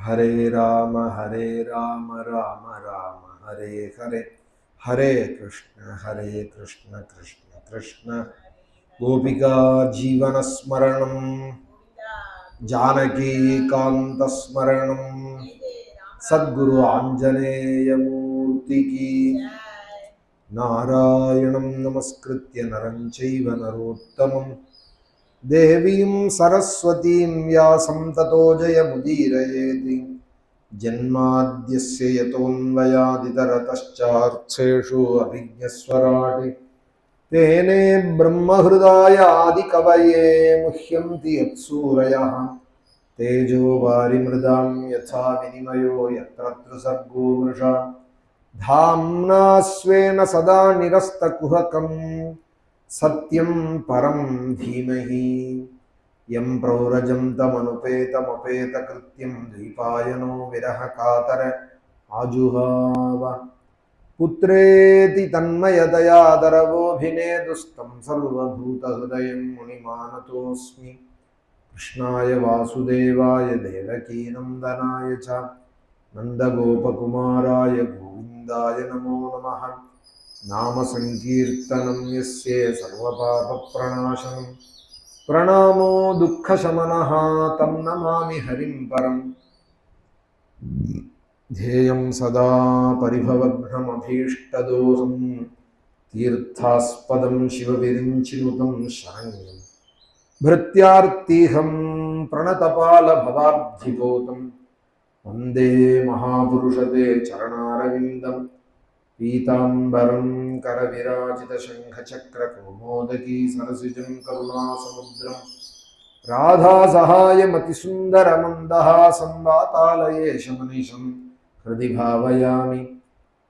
हरे राम राम राम हरे हरे, हरे कृष्ण कृष्ण कृष्ण गोपिका जीवन स्मरणं जानकी कांत स्मरणं सद्गुरु आंजनेय मूर्ति की। नारायणं नमस्कृत्य नरं चैव नरोत्तमं देवीं सरस्वतीं व्यासं ततो जयमुदीरयेत्। जन्माद्यस्य यतोऽन्वयादितरतश्चार्थेषु अभिज्ञस्वराट् तेने ब्रह्महृदाय आदिकवये मुह्यन्ति यत्सूरयः। तेजो वारिमृदां यथा विनिमयो यत्र त्रिसर्गो वृषा धाम्ना स्वेन सदा निरस्तकुहकं सत्यं परं धीमहि। यं प्रौरजन्तमनुपेतमपेतकृत्यं द्वैपायनो विरहकातर आजुहाव। पुत्रेति तन्मयतया दरवोऽभिनेदुस्तं सर्वभूतहृदयं मुनिमानतोऽस्मि। कृष्णाय वासुदेवाय देवकीनन्दनाय च नन्दगोपकुमाराय गोविन्दाय नमो नमः। नाम संकीर्तनं यस्य सर्वपापप्रणाशनं प्रणामो दुःखशमनः तं नमामि हरिं परम्। ध्येयं सदा परिभवघ्नमभीष्टदोहं तीर्थास्पदं शिवविरिञ्चिनुतं शरण्यं भृत्यार्तिहं प्रणतपालभवाब्धिपोतं वन्दे महापुरुषते चरणारविन्दं। पीताम्बरं करविराजितशङ्खचक्रकौमोदकी सरसिजं करुणासमुद्रं राधासहायमतिसुन्दरमन्दहासं वातालयेशमनिशं हृदि भावयामि।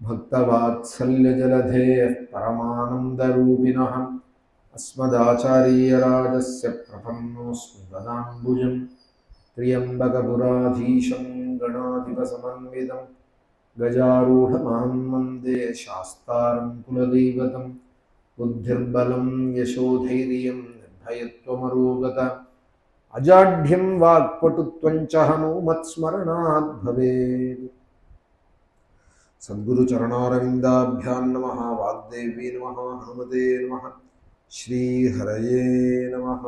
भक्तवात्सल्यजलधेः परमानन्दरूपिणः अस्मदाचार्यराजस्य प्रपन्नोऽस्मि पदाम्बुजं। त्र्यम्बकपुराधीशं गणाधिपसमन्वितं गजारूढमहं वन्दे शास्तारं कुलदैवतं। बुद्धिर्बलं यशोधैर्यं निर्भयत्वमरोगता अजाढ्यं वाक्पटुत्वञ्च हनूमत्स्मरणात् भवेत्। सद्गुरु चरणारविन्दाभ्यां नमः। वाग्देवी नमः। हनुमते नमः। श्रीहरये नमः।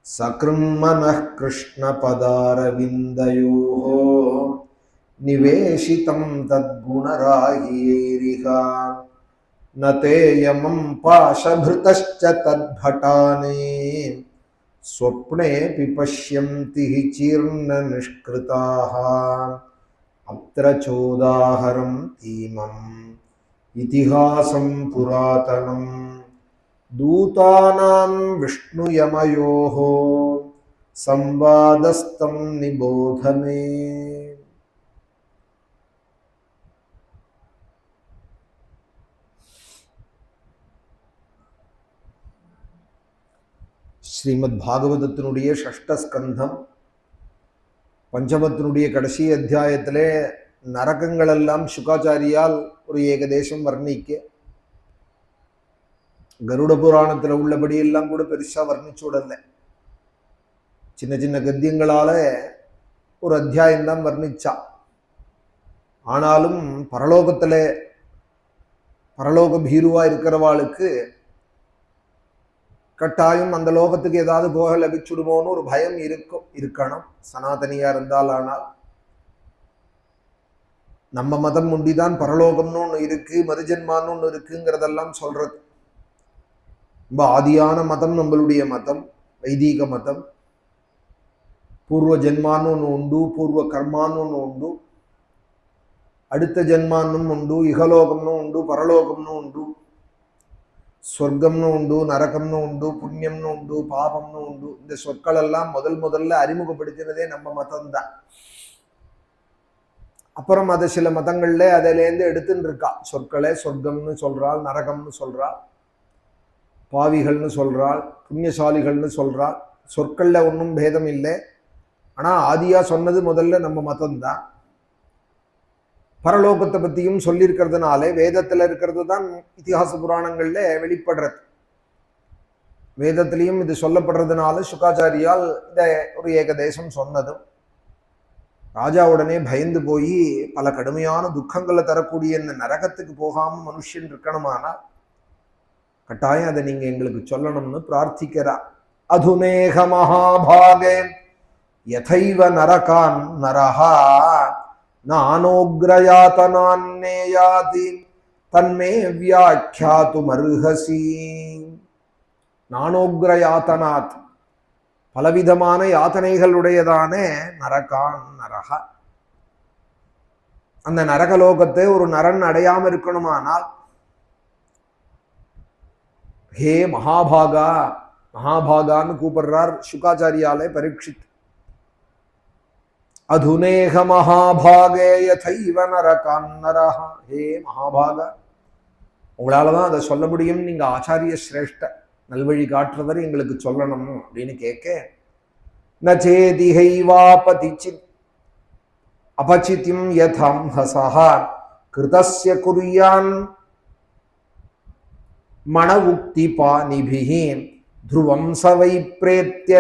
सकृन्मनः कृष्णपदारविन्दयोः निवेशितं तद्गुणराहीरिह न तेयमं पाशभृतश्च तद्भटानि स्वप्नेऽपि पश्यन्ति हि चीर्णनिष्कृताः। अत्र चोदाहरं तीमम् इतिहासं पुरातनं दूतानां विष्णुयमयोः संवादस्तं निबोध मे। ஸ்ரீமத் பாகவதத்தினுடைய ஷஷ்ட ஸ்கந்தம் பஞ்சமத்தினுடைய கடைசி அத்தியாயத்திலே நரகங்கள் எல்லாம் சுகாச்சாரியால் ஒரு ஏகதேசம் வர்ணிக்க, கருட புராணத்தில் உள்ளபடி எல்லாம் கூட பெருசா வர்ணிச்சு விடல, சின்ன சின்ன கத்தியங்களால ஒரு அத்தியாயம்தான் வர்ணிச்சா. ஆனாலும் பரலோக பீருவா இருக்கிறவாளுக்கு கட்டாயம் அந்த லோகத்துக்கு ஏதாவது போக லபிச்சுடுமோன்னு ஒரு பயம் இருக்கணும் சனாதனியா இருந்தால். ஆனால் நம்ம மதம் முண்டிதான் பரலோகம்னு ஒன்று இருக்கு, மறுஜென்மான்னு ஒன்று இருக்குங்கிறதெல்லாம் சொல்றது. ரொம்ப ஆதியான மதம் நம்மளுடைய மதம், வைதீக மதம். பூர்வ ஜென்மான்னு ஒன்று உண்டு, பூர்வ கர்மான்னு ஒன்று உண்டு, அடுத்த ஜென்மான்னும் உண்டு, இகலோகம்னு உண்டு, பரலோகம்னு உண்டு, சொர்க்கம்னு உண்டு, நரகம்னு உண்டு, புண்ணியம்னு உண்டு, பாபம்னு உண்டு. இந்த சொற்கள் எல்லாம் முதல்ல அறிமுகப்படுத்தினதே நம்ம மதம்தான். அப்புறம் அதை சில மதங்கள்ல அதிலேருந்து எடுத்துன்னு இருக்கா. சொற்களை சொர்க்கம்னு சொல்றாள், நரகம்னு சொல்றாள், பாவிகள்னு சொல்றாள், புண்ணியசாலிகள்னு சொல்றாள். சொற்கள்ல ஒன்றும் பேதம் இல்லை. ஆனா ஆதியா சொன்னது முதல்ல நம்ம மதம்தான். பரலோகத்தை பத்தியும் சொல்லியிருக்கிறதுனாலே வேதத்துல இருக்கிறது தான் இதிகாச புராணங்கள்ல வெளிப்படுறது. வேதத்திலையும் இது சொல்லப்படுறதுனால சுகாச்சாரியால் இதை ஒரு ஏகதேசம் சொன்னதும் ராஜா உடனே பயந்து போய் பல கடுமையான துக்கங்களை தரக்கூடிய இந்த நரகத்துக்கு போகாம மனுஷன் இருக்கணுமானா கட்டாயம் அதை நீங்க எங்களுக்கு சொல்லணும்னு பிரார்த்திக்கிறா. அதுநேக மகாபாகே யதைவ நரகான் நரஹா நானோக்ரயாதனான்னேயாதி தன்மே வியாக்கியாதுமர்ஹசி. நானோக்ரயாதனாத் பலவிதமான யாத்தனைகளுடையதான நரகான் நரகா. அந்த நரகலோகத்தை ஒரு நரன் அடையாம இருக்கணுமானால் ஹே மகாபாகா, மகாபாகான்னு கூப்பிடுறார் சுகாச்சாரியாலே பரீட்சித். அதுநேக மகாபாகே யதைவ நரகான் நரஹா. ஹே மகாபாகா, உங்களாலதான் அதை சொல்ல முடியும், நீங்க ஆச்சாரிய சிரேஷ்ட, நல்வழி காட்டுறவர், எங்களுக்கு சொல்லணும் அப்படின்னு கேட்க, நச்சேதிஹைவாபதிச்சித் அபசித்தியம் யதம் ஹசஹா கிருதஸ்ய குர்யான் மணவுக்தி பாணிபிஹி த்ருவம் சவை பிரேத்ய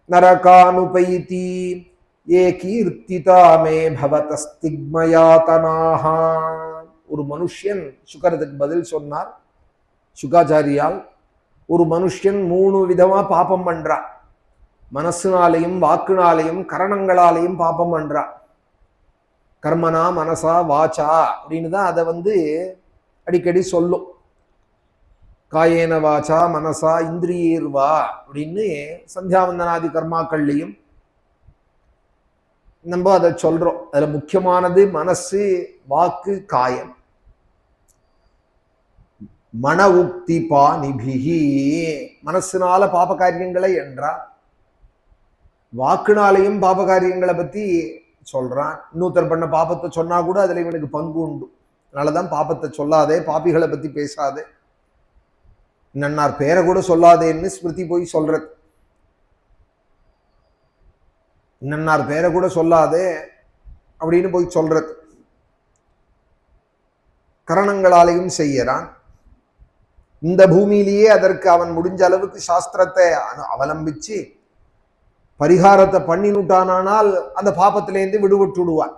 நரகானுபைதி ஏ கீர்த்திதா மே பவதஸ்திக்மயாதனாஹ. ஒரு மனுஷன் சுகரத்துக்கு பதில் சொன்னார் சுகாச்சாரியால். ஒரு மனுஷன் 3 விதமா பாபம் பண்றான். மனசுனாலையும் வாக்குனாலையும் கரணங்களாலையும் பாபம் பண்றான். கர்மனா மனசா வாச்சா அப்படின்னு தான் அதை அடிக்கடி சொல்லும். காயேன வாச்சா மனசா இந்திரியர்வா அப்படின்னு சந்தியாவந்தனாதி கர்மாக்கள்லையும் நம்ம அதை சொல்றோம். அதுல முக்கியமானது மனசு, வாக்கு, காயம். மன உக்தி பாணிபிஹி, மனசுனால பாப காரியங்களை என்றான், வாக்குனாலையும் பாப காரியங்களை பத்தி சொல்றான். இன்னொருத்தர் பண்ண பாபத்தை சொன்னா கூட அதுல இவனுக்கு பங்கு உண்டு. அதனாலதான் பாபத்தை சொல்லாதே, பாபிகளை பத்தி பேசாதே, நன்னார் பேரை கூட சொல்லாதேன்னு ஸ்மிருதி போய் சொல்றது. நன்னார் பேரை கூட சொல்லாதே அப்படின்னு போய் சொல்றது. கரணங்களாலையும் செய்யறான். இந்த பூமியிலேயே அதற்கு அவன் முடிஞ்ச அளவுக்கு சாஸ்திரத்தை அவலம்பிச்சு பரிகாரத்தை பண்ணினுட்டானால் அந்த பாபத்திலேருந்து விடுபட்டு விடுவான்.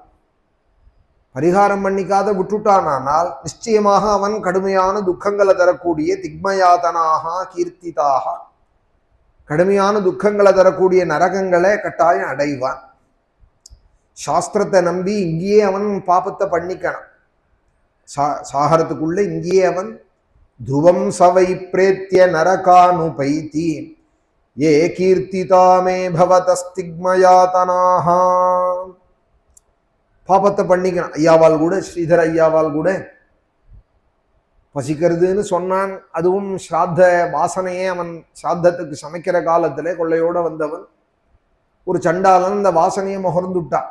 பரிகாரம் பண்ணிக்காத விட்டுட்டானால் நிச்சயமாக அவன் கடுமையான துக்கங்களை தரக்கூடிய திக்மயாதனாக கீர்த்திதாக, கடுமையான துக்கங்களை தரக்கூடிய நரகங்களை கட்டாயம் அடைவான். சாஸ்திரத்தை நம்பி இங்கேயே அவன் பாபத்தை பண்ணிக்கணும். சாகரத்துக்குள்ள இங்கேயே அவன் துருவம் சவை பிரேத்திய நரகானுபைதி ஏ கீர்த்திதாமே பவதஸ்திக்மயாதனாஹ. பாபத்தை பண்ணிக்கணும். ஐயாவால் கூட, ஸ்ரீதர ஐயாவால் கூட பசிக்கிறதுன்னு சொன்னான். அதுவும் ஸ்ராத்த வாசனையே, அவன் ஸ்ராத்தத்துக்கு சமைக்கிற காலத்துல கொள்ளையோட வந்தவன் ஒரு சண்டாளன் இந்த வாசனையை முகர்ந்துட்டான்.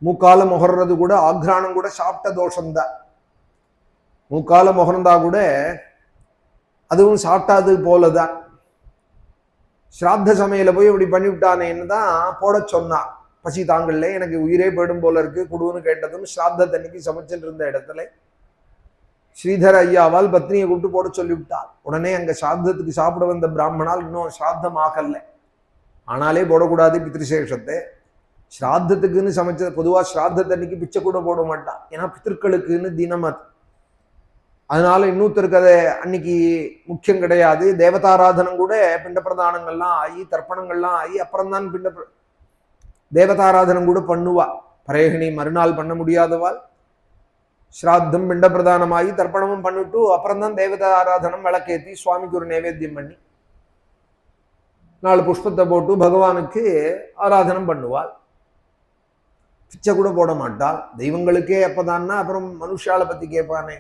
மூக்கால முகர்றது கூட, ஆக்ரானம் கூட சாப்பிட்ட தோஷம்தான். மூக்கால முகர்ந்தா கூட அதுவும் சாப்பிட்டாது போலதான். ஸ்ராத்த சமையல போய் இப்படி பண்ணிவிட்டானேன்னு தான் போட சொன்னான். பசி தாங்கள்ல, எனக்கு உயிரே போயிடும் போல இருக்கு குடுன்னு கேட்டதும் ஸ்ராத்தன்னைக்கு சமைச்சுட்டு இருந்த இடத்துல ஸ்ரீதர ஐயாவால் பத்னியை கூப்பிட்டு போட சொல்லிவிட்டார். உடனே அங்க ஸ்ராத்தத்துக்கு சாப்பிட வந்த பிராமணால் இன்னும் ஸ்ராத்தம் ஆகல, ஆனாலே போடக்கூடாது பித்ருசேஷத்தை. ஸ்ராத்தத்துக்குன்னு சமைச்ச, பொதுவா ஸ்ராத்தன்னைக்கு பிச்சை கூட போட மாட்டான், ஏன்னா பித்திருக்களுக்குன்னு தினம் அது. அதனால இன்னொருத்தருக்கு அதை அன்னைக்கு முக்கியம் கிடையாது. தேவதாராதனம் கூட பிண்ட பிரதானங்கள்லாம் ஆகி தர்ப்பணங்கள்லாம் ஆகி அப்புறம்தான் தேவதாராதனம் கூட பண்ணுவா. பரேகிணி மறுநாள் பண்ண முடியாதவாள் ஸ்ராத்தம் பிண்ட பிரதானமாகி தர்ப்பணமும் பண்ணிட்டு அப்புறம்தான் தேவதாராதனம் விளக்கேற்றி சுவாமிக்கு ஒரு நைவேத்தியம் பண்ணி 4 புஷ்பத்தை போட்டு பகவானுக்கு ஆராதனம் பண்ணுவாள். பிச்சை கூட போட மாட்டாள். தெய்வங்களுக்கே அப்பதான்னா அப்புறம் மனுஷாலை பத்தி கேட்பானே.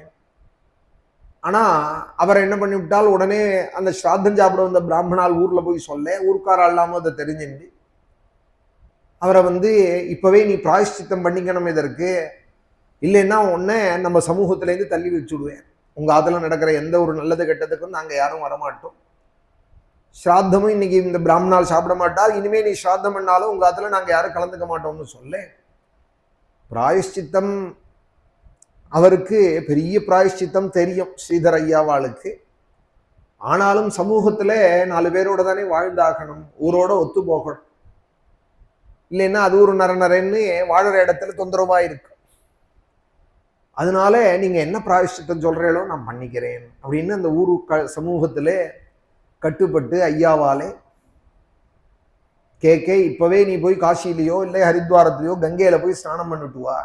ஆனா அவரை என்ன பண்ணி விட்டால், உடனே அந்த ஸ்ராத்தம் சாப்பிட வந்த பிராமணால் ஊர்ல போய் சொல்ல, ஊர்க்காரா இல்லாம அதை தெரிஞ்சுண்டு அவரை இப்பவே நீ பிராயஷ்சித்தம் பண்ணிக்கணும், இதற்கு இல்லைன்னா உடனே நம்ம சமூகத்திலேருந்து தள்ளி வச்சுடுவேன், உங்க ஆத்துல நடக்கிற எந்த ஒரு நல்லது கெட்டதுக்கும் நாங்க யாரும் வரமாட்டோம், ஸ்ராத்தமும் இன்னைக்கு இந்த பிராமணால் சாப்பிட மாட்டால், இனிமே நீ ஸ்ராத்தம் பண்ணாலும் உங்க ஆத்துல நாங்க யாரும் கலந்துக்க மாட்டோம்னு சொல்ல, பிராயஷ்சித்தம் அவருக்கு பெரிய பிராயஷ்சித்தம் தெரியும் ஸ்ரீதர் ஐயாவாளுக்கு. ஆனாலும் சமூகத்துல 4 பேரோட தானே வாழ்ந்தாகணும், ஊரோட ஒத்து போகணும். இல்லைன்னா அது ஒரு நரன்னு வாழற இடத்துல தொந்தரவா இருக்கு. அதனால நீங்க என்ன பிராயஷ்சித்தம் சொல்றீங்களோ நான் பண்ணிக்கிறேன் அப்படின்னு அந்த ஊரு சமூகத்துல கட்டுப்பட்டு ஐயாவாலே கேட்க, இப்பவே நீ போய் காசியிலையோ இல்லை ஹரித்வாரத்திலையோ கங்கையில போய் ஸ்நானம் பண்ணிட்டு வா,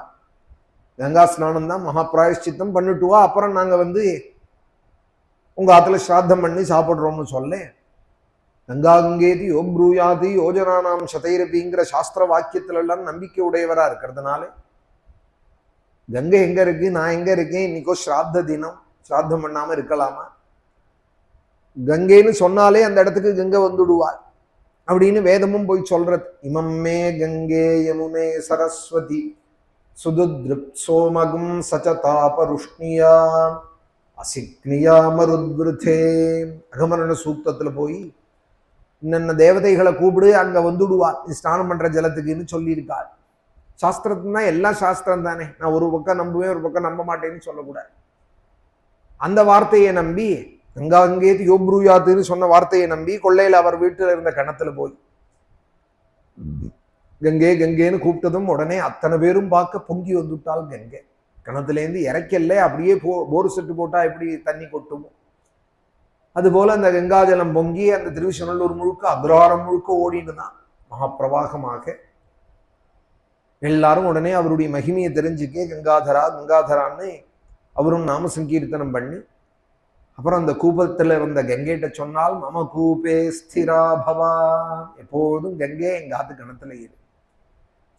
கங்கா ஸ்நானம் தான் மகா பிராயஷ்சித்தம், பண்ணிட்டு வா, அப்புறம் நாங்க உங்க ஆத்துல ஸ்ராத்தம் பண்ணி சாப்பிடுறோம்னு சொல்ல, கங்கா கங்கேதி யோப்ரூயாதி யோஜனானாம் சதைரபிங்கிற சாஸ்திர வாக்கியத்துல எல்லாம் நம்பிக்கை உடையவரா இருக்கிறதுனால, கங்கை எங்க இருக்கு, நான் எங்க இருக்கேன், இன்னைக்கோ ஸ்ராத்த தினம், ஸ்ராத்தம் பண்ணாம இருக்கலாமா, கங்கைன்னு சொன்னாலே அந்த இடத்துக்கு கங்கை வந்துடுவாள் அப்படின்னு வேதமும் போய் சொல்றது. இமம்மே கங்கே யமுனே சரஸ்வதி சுதுத்ருப் சோமகும் சச்சதாபருஷ்ணியா அசிக்னியா மருத்விருதே. அகமரண சூக்தத்துல போய் இன்னென்ன தேவதைகளை கூப்பிடு அங்க வந்துடுவா நீ ஸ்நானம் பண்ற ஜலத்துக்குன்னு சொல்லியிருக்காள். சாஸ்திரத்துனா எல்லாம் சாஸ்திரம் தானே, நான் ஒரு பக்கம் நம்புவேன் ஒரு பக்கம் நம்ப மாட்டேன்னு சொல்லக்கூடாது. அந்த வார்த்தையை நம்பி, கங்கா கங்கேதி யோப்ரூயாத்துன்னு சொன்ன வார்த்தையை நம்பி கொள்ளையில அவர் வீட்டில் இருந்த கிணத்துல போய் கங்கே கங்கேன்னு கூப்பிட்டதும் உடனே அத்தனை பேரும் பார்க்க பொங்கி வந்துட்டாள் கங்கை. கிணத்துலேருந்து இறக்கல, அப்படியே போர் செட்டு போட்டா எப்படி தண்ணி கொட்டுமோ அதுபோல அந்த கங்காஜலம் பொங்கி அந்த திருவிசநல்லூர் முழுக்க அக்ரஹாரம் முழுக்க ஓடின்னு தான் மகாப்பிரவாகமாக. எல்லாரும் உடனே அவருடைய மகிமையை தெரிஞ்சுக்க கங்காதரா கங்காதரான்னு அவரும் நாம சங்கீர்த்தனம் பண்ணி, அப்புறம் அந்த கூபத்துல வந்த கங்கைட்ட சொன்னால், மம கூபே ஸ்திரா பவா, எப்போதும் கங்கை எங்க ஆத்து கிணத்துல இரு,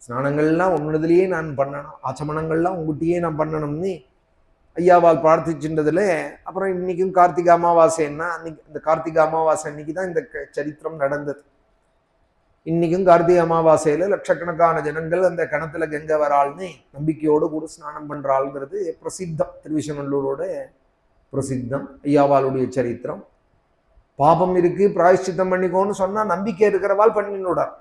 ஸ்நானங்கள்லாம் உன்னதுலயே நான் பண்ணணும், ஆச்சமனங்கள்லாம் உங்ககிட்டயே நான் பண்ணணும்னு ஐயாவால் பிரார்த்திச்சுன்றதுல. அப்புறம் இன்னைக்கும் கார்த்திகை அமாவாசைன்னா அன்னைக்கு, இந்த கார்த்திகை அமாவாசை அன்னைக்கு தான் இந்த சரித்திரம் நடந்தது. இன்னைக்கும் கார்த்திகை அமாவாசையில லட்சக்கணக்கான ஜனங்கள் அந்த கிணத்துல கங்கை வராள்னு நம்பிக்கையோடு கூட ஸ்நானம் பண்றாள்ங்கிறது பிரசித்தம், திருவிசநல்லூரோட பிரசித்தம் ஐயாவாளுடைய சரித்திரம். பாபம் இருக்கு பிராயஷ்சித்தம் பண்ணிக்கோன்னு சொன்னா நம்பிக்கை இருக்கிறவாள் பண்ணினுடார்,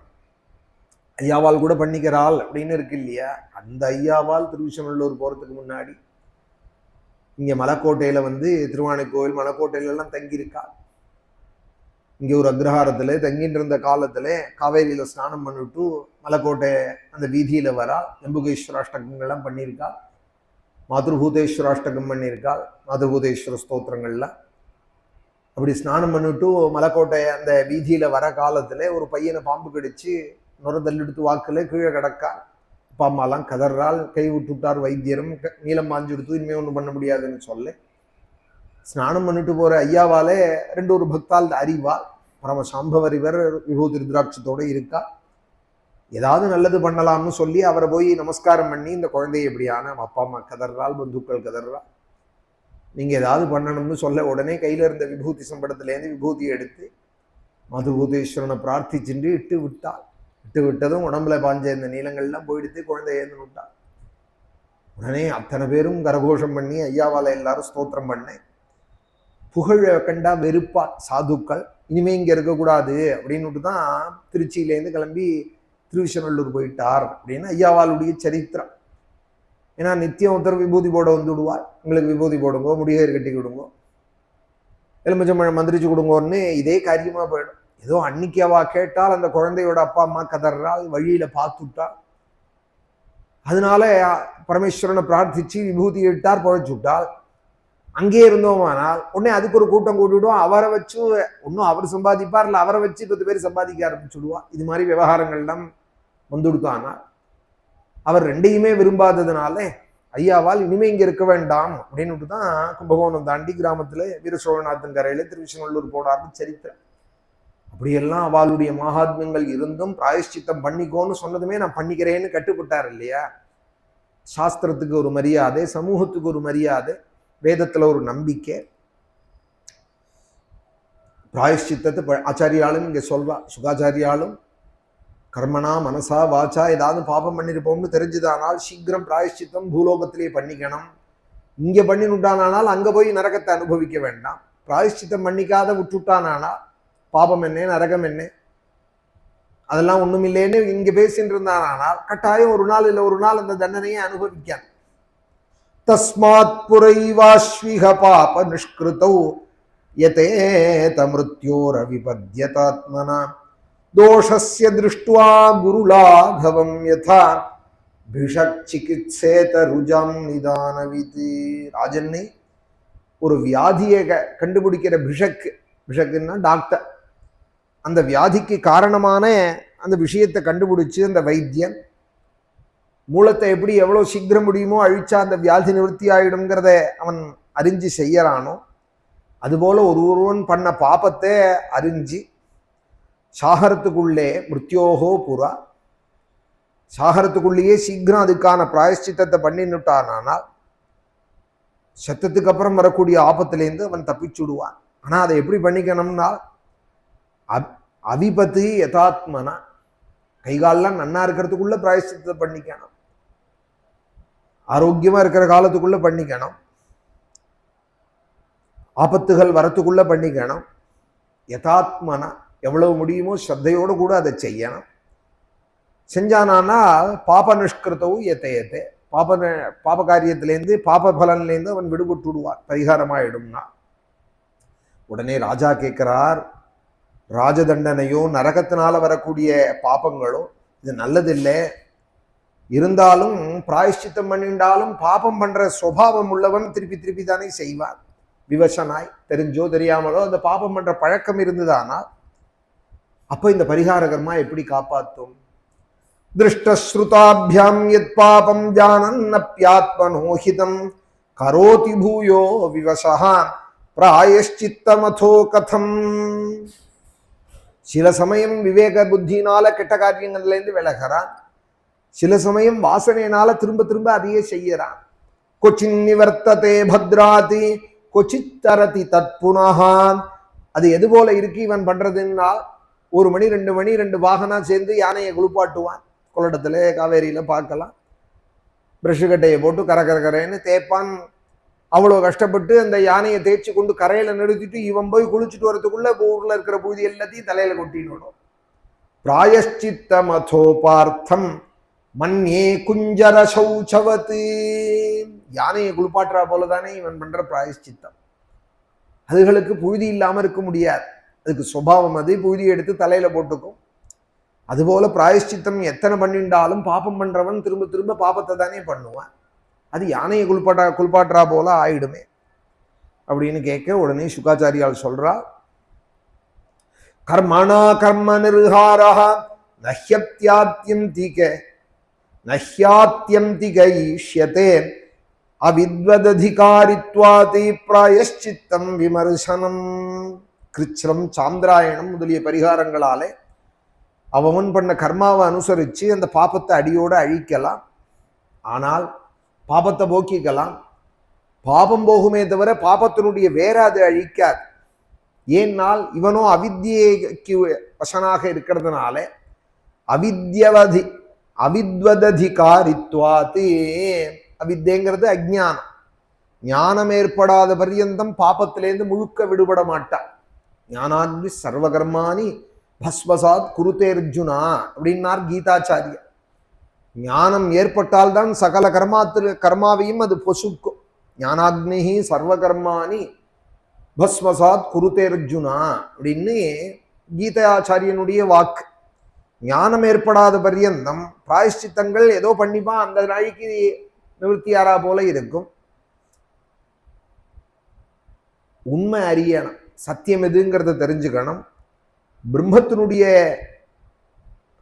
ஐயாவால் கூட பண்ணிக்கிறாள் அப்படின்னு இருக்கு இல்லையா. அந்த ஐயாவால் திருவிசநல்லூர் போறதுக்கு முன்னாடி இங்க மலைக்கோட்டையில திருவானைக்கோவில் மலைக்கோட்டையில எல்லாம் தங்கியிருக்கா. இங்க ஒரு அக்ரஹாரத்துல தங்கிட்டு இருந்த காலத்துல காவேரியில ஸ்நானம் பண்ணிட்டு மலைக்கோட்டை அந்த வீதியில வரா, நம்புகேஸ்வராஷ்டகங்கள்லாம் பண்ணியிருக்கா, மாதృభூதேஸ்வராஷ்டகம் பண்ணியிருக்காள், மாதృభூதேஸ்வர ஸ்தோத்திரங்கள்ல. அப்படி ஸ்நானம் பண்ணிட்டு மலைக்கோட்டை அந்த வீதியில வர காலத்துல ஒரு பையனை பாம்பு கடிச்சு நுரதல்லெடுத்து வாக்குல கீழே கிடக்கா. அப்பா அம்மாலாம் கதறால், கை விட்டுட்டார் வைத்தியரும், நீளம் மாஞ்சு எடுத்து இனிமே ஒன்றும் பண்ண முடியாதுன்னு சொல்ல, ஸ்நானம் பண்ணிட்டு போற ஐயாவாலே ஒரு பக்தால் அறிவாள், பரம சாம்பவரிவர் விபூதி ருத்ராட்சத்தோட இருக்கா, ஏதாவது நல்லது பண்ணலாம்னு சொல்லி அவரை போய் நமஸ்காரம் பண்ணி, இந்த குழந்தையை எப்படியான அப்பா அம்மா கதறால், பந்துக்கள் கதறா, நீங்க ஏதாவது பண்ணணும்னு சொல்ல, உடனே கையில இருந்த விபூதி சம்படத்திலேருந்து விபூதியை எடுத்து மாதృభூதேஸ்வரனை பிரார்த்திச்சுட்டு இட்டு விட்டாள். இட்டு விட்டதும் உடம்புல பாஞ்ச இந்த நீளங்கள்லாம் போயிடுத்து, குழந்தை ஏந்து விட்டாள். உடனே அத்தனை பேரும் கரகோஷம் பண்ணி ஐயாவால எல்லாரும் ஸ்தோத்திரம் பண்ணேன். புகழ கண்டா வெறுப்பா சாதுக்கள், இனிமே இங்க இருக்கக்கூடாது அப்படின்னுட்டு தான் திருச்சியிலேருந்து கிளம்பி திருவிசநல்லூர் போயிட்டார் அப்படின்னு ஐயாவாளுடைய சரித்திரம். ஏன்னா நித்தியம் ஒருத்தர் விபூதி போட விடுவார், உங்களுக்கு விபூதி போடுங்கோ, முடிகயிறு கட்டி கொடுங்கோ, எலுமிச்சம்பழம் மந்திரிச்சு கொடுங்கோன்னு இதே காரியமா போயிடும். ஏதோ அன்னைக்கு அவ கேட்டால் அந்த குழந்தையோட அப்பா அம்மா கதறால், வழியில பார்த்துட்டாள், அதனால பரமேஸ்வரனை பிரார்த்திச்சு விபூதி இட்டார், பழைச்சு விட்டாள். அங்கே இருந்தோமானால் உடனே அதுக்கு ஒரு கூட்டம் கூட்டிவிடுவோம், அவரை வச்சு ஒன்றும் அவர் சம்பாதிப்பார், இல்லை அவரை வச்சு 10 பேர் சம்பாதிக்க ஆரம்பிச்சுடுவா. இது மாதிரி விவகாரங்கள்லாம் வந்துடுத்தானால் அவர் ரெண்டையுமே விரும்பாததுனால ஐயாவால் இனிமே இங்க இருக்க வேண்டாம் அப்படின்னு தான் கும்பகோணம் தாண்டி கிராமத்துல வீரசோழநாதன் கரையில திருவிசநல்லூர் போனார்னு சரித்திரம். அப்படியெல்லாம் அவளுடைய மகாத்மியங்கள் இருந்தும் பிராயஷ்சித்தம் பண்ணிக்கோன்னு சொன்னதுமே நான் பண்ணிக்கிறேன்னு கட்டுப்பட்டார் இல்லையா. சாஸ்திரத்துக்கு ஒரு மரியாதை, சமூகத்துக்கு ஒரு மரியாதை, வேதத்துல ஒரு நம்பிக்கை. பிராயஷ்சித்தத்தை ஆச்சாரியாலும் இங்க சொல்றா, சுகாச்சாரியாலும் கர்மனா மனசா வாச்சா ஏதாவது பாபம் பண்ணிருப்போம்னு தெரிஞ்சுதானால் சீக்கிரம் பிராயஷ்சித்தம் பூலோகத்திலேயே பண்ணிக்கணும். இங்க பண்ணினுட்டானால் அங்க போய் நரகத்தை அனுபவிக்க வேண்டாம். பிராயஷ்சித்தம் பண்ணிக்காத விட்டுட்டானா பாபம் என்ன நரகம் என்ன அதெல்லாம் ஒண்ணும் இல்லைன்னு இங்க பேசிட்டு இருந்தானால் கட்டாயம் ஒரு நாள் இல்லை ஒரு நாள் அந்த தண்டனையை அனுபவிக்க. தஸ்மாத் புரைவாஸ்விக பாப நிஷ்கிருதௌ யதேத மிருத்யோர விபத்யதாத்மனா தோஷஸ்ய திருஷ்டுவா குருலாகவம் யதா பிஷக் சிகித்சேத ருஜாம் நிதானவிதி. ராஜன்னே, ஒரு வியாதியை கண்டுபிடிக்கிற பிஷக்குன்னா டாக்டர், அந்த வியாதிக்கு காரணமான அந்த விஷயத்தை கண்டுபிடிச்சு அந்த வைத்தியன் மூலத்தை எப்படி எவ்வளோ சீக்கிரம் முடியுமோ அழிச்சா அந்த வியாதி நிவர்த்தி ஆயிடுங்கிறத அவன் அறிஞ்சு செய்யறானோ, அதுபோல ஒருவன் பண்ண பாபத்தை அறிஞ்சு சாகரத்துக்குள்ளே மிருத்யோகோ புறா, சாகரத்துக்குள்ளேயே சீக்கிரம் அதுக்கான பிராயஷ்சித்தத்தை பண்ணினுட்டானால் சத்தத்துக்கு அப்புறம் வரக்கூடிய ஆபத்திலேருந்து அவன் தப்பிச்சுடுவான். ஆனால் அதை எப்படி பண்ணிக்கணும்னா அவிபத்து யதாத்மனா, கைகாலெல்லாம் நன்னா இருக்கிறதுக்குள்ள பிராயஷ்சித்தத்தை பண்ணிக்கணும், ஆரோக்கியமா இருக்கிற காலத்துக்குள்ள பண்ணிக்கணும், ஆபத்துகள் வரத்துக்குள்ள பண்ணிக்கணும். யதாத்மனா எவ்வளவு முடியுமோ ஸ்ரத்தையோடு கூட அதை செய்யணும். செஞ்சானா பாப நிஷ்கிருத்தவும் எத்தையத்தை, பாப காரியத்திலேருந்து பாப பலன்லேருந்து அவன் விடுபட்டு விடுவான், பரிகாரமாயிடும்னா. உடனே ராஜா கேட்கிறார், ராஜதண்டனையோ நரகத்தினால வரக்கூடிய பாபங்களோ இது நல்லதில்லை, இருந்தாலும் பிராயஷ்சித்தம் பண்ணிண்டாலும் பாபம் பண்ற சுபாவம் உள்ளவன் திருப்பி திருப்பி தானே செய்வான். விவசனாய் தெரிஞ்சோ தெரியாமலோ அந்த பாபம் பண்ற பழக்கம் இருந்ததானா அப்ப இந்த பரிகார கர்மா எப்படி காப்பாற்றும்? திருஷ்டஸ்ருதாபியாம் யத் பாபம் ஜானன்னப்யாத்மனோஹிதம் கரோதி பூயோ விவசஹா பிராயஷ்சித்தமதோ கதம். சில சமயம் விவேக புத்தினால கெட்ட காரியங்கள்லேருந்து விலகிறான், சில சமயம் வாசனையினால திரும்ப திரும்ப அதையே செய்யறான். கொச்சின் நிவர்த்ததே பத்ராதி கொச்சித்தரதி தத்புனஹான். அது எது போல இருக்கு இவன் பண்றதுன்னா, 1 மணி 2 மணி 2 வாகனா சேர்ந்து யானையை குளிப்பாட்டுவான். கொள்ளடத்துல காவேரியில பார்க்கலாம், பிரஷு கட்டையை போட்டு கரன்னு தேய்ப்பான். அவ்வளோ கஷ்டப்பட்டு அந்த யானையை தேய்ச்சி கொண்டு கரையில நிறுத்திட்டு இவன் போய் குளிச்சுட்டு வரதுக்குள்ள ஊர்ல இருக்கிற புழுதி எல்லாத்தையும் தலையில கொட்டிடணும். பிராயஷ்சித்த மதோபார்த்தம் மன்யே குஞ்சர சௌச்சவத்து. யானையை குளிப்பாட்டுறா போலதானே இவன் பண்ற பிராயஷ்சித்தம். அதுகளுக்கு புழுதி இல்லாம இருக்க முடியாது, அதுக்கு சுபாவம் அது, புழுதி எடுத்து தலையில போட்டுக்கும். அதுபோல பிராயஷ்சித்தம் எத்தனை பண்ணிண்டாலும் பாபம் பண்றவன் திரும்ப திரும்ப பாபத்தை தானே பண்ணுவான். அது யானையை குளிப்பாட்டுறா போல ஆயிடுமே அப்படின்னு கேட்க உடனே சுகாச்சாரியால் சொல்றா, கர்மணா கர்ம நிர்ஹாரா நஹ்யாத்யந்திகைஷ்யதே அவித்வததிகாரித்வாதி பிராயஷ்சித்தம் விமர்சனம். கிருச்ரம் சாந்திராயணம் முதலிய பரிகாரங்களாலே அவன் பண்ண கர்மாவை அனுசரித்து அந்த பாபத்தை அடியோடு அழிக்கலாம். ஆனால் பாபத்தை போக்கிக்கலாம். பாபம் போகுமே தவிர பாபத்தினுடைய வேற அது அழிக்காது. ஏன்னால் இவனோ அவித்யைக்கு வசனாக இருக்கிறதுனால அவித்வததிகாரித்வாதி. அவித்யங்கிறது அஜ்ஞானம். ஞானம் ஏற்படாத பர்யந்தம் பாபத்திலேருந்து முழுக்க விடுபட மாட்டான். ஞானாக்னி சர்வகர்மானி பஸ்வசாத் குருதே அர்ஜுனா அப்படின்னார் கீதாச்சாரியர். ஞானம் ஏற்பட்டால்தான் சகல கர்மாவையும் அது பொசுக்கும். ஞானாக்னி சர்வகர்மானி பஸ்வசாத் குருதே அர்ஜுனா அப்படின்னு கீதாச்சாரியனுடைய வாக்கு. ஞானம் ஏற்படாத பர்யந்தம் பிராயஷ்சித்தங்கள் ஏதோ பண்ணிப்பா, அந்த நாளைக்கு நிவர்த்தியாரா போல இருக்கும். உண்மை அறியணும், சத்தியம் எதுங்கிறத தெரிஞ்சுக்கணும், பிரம்மத்தினுடைய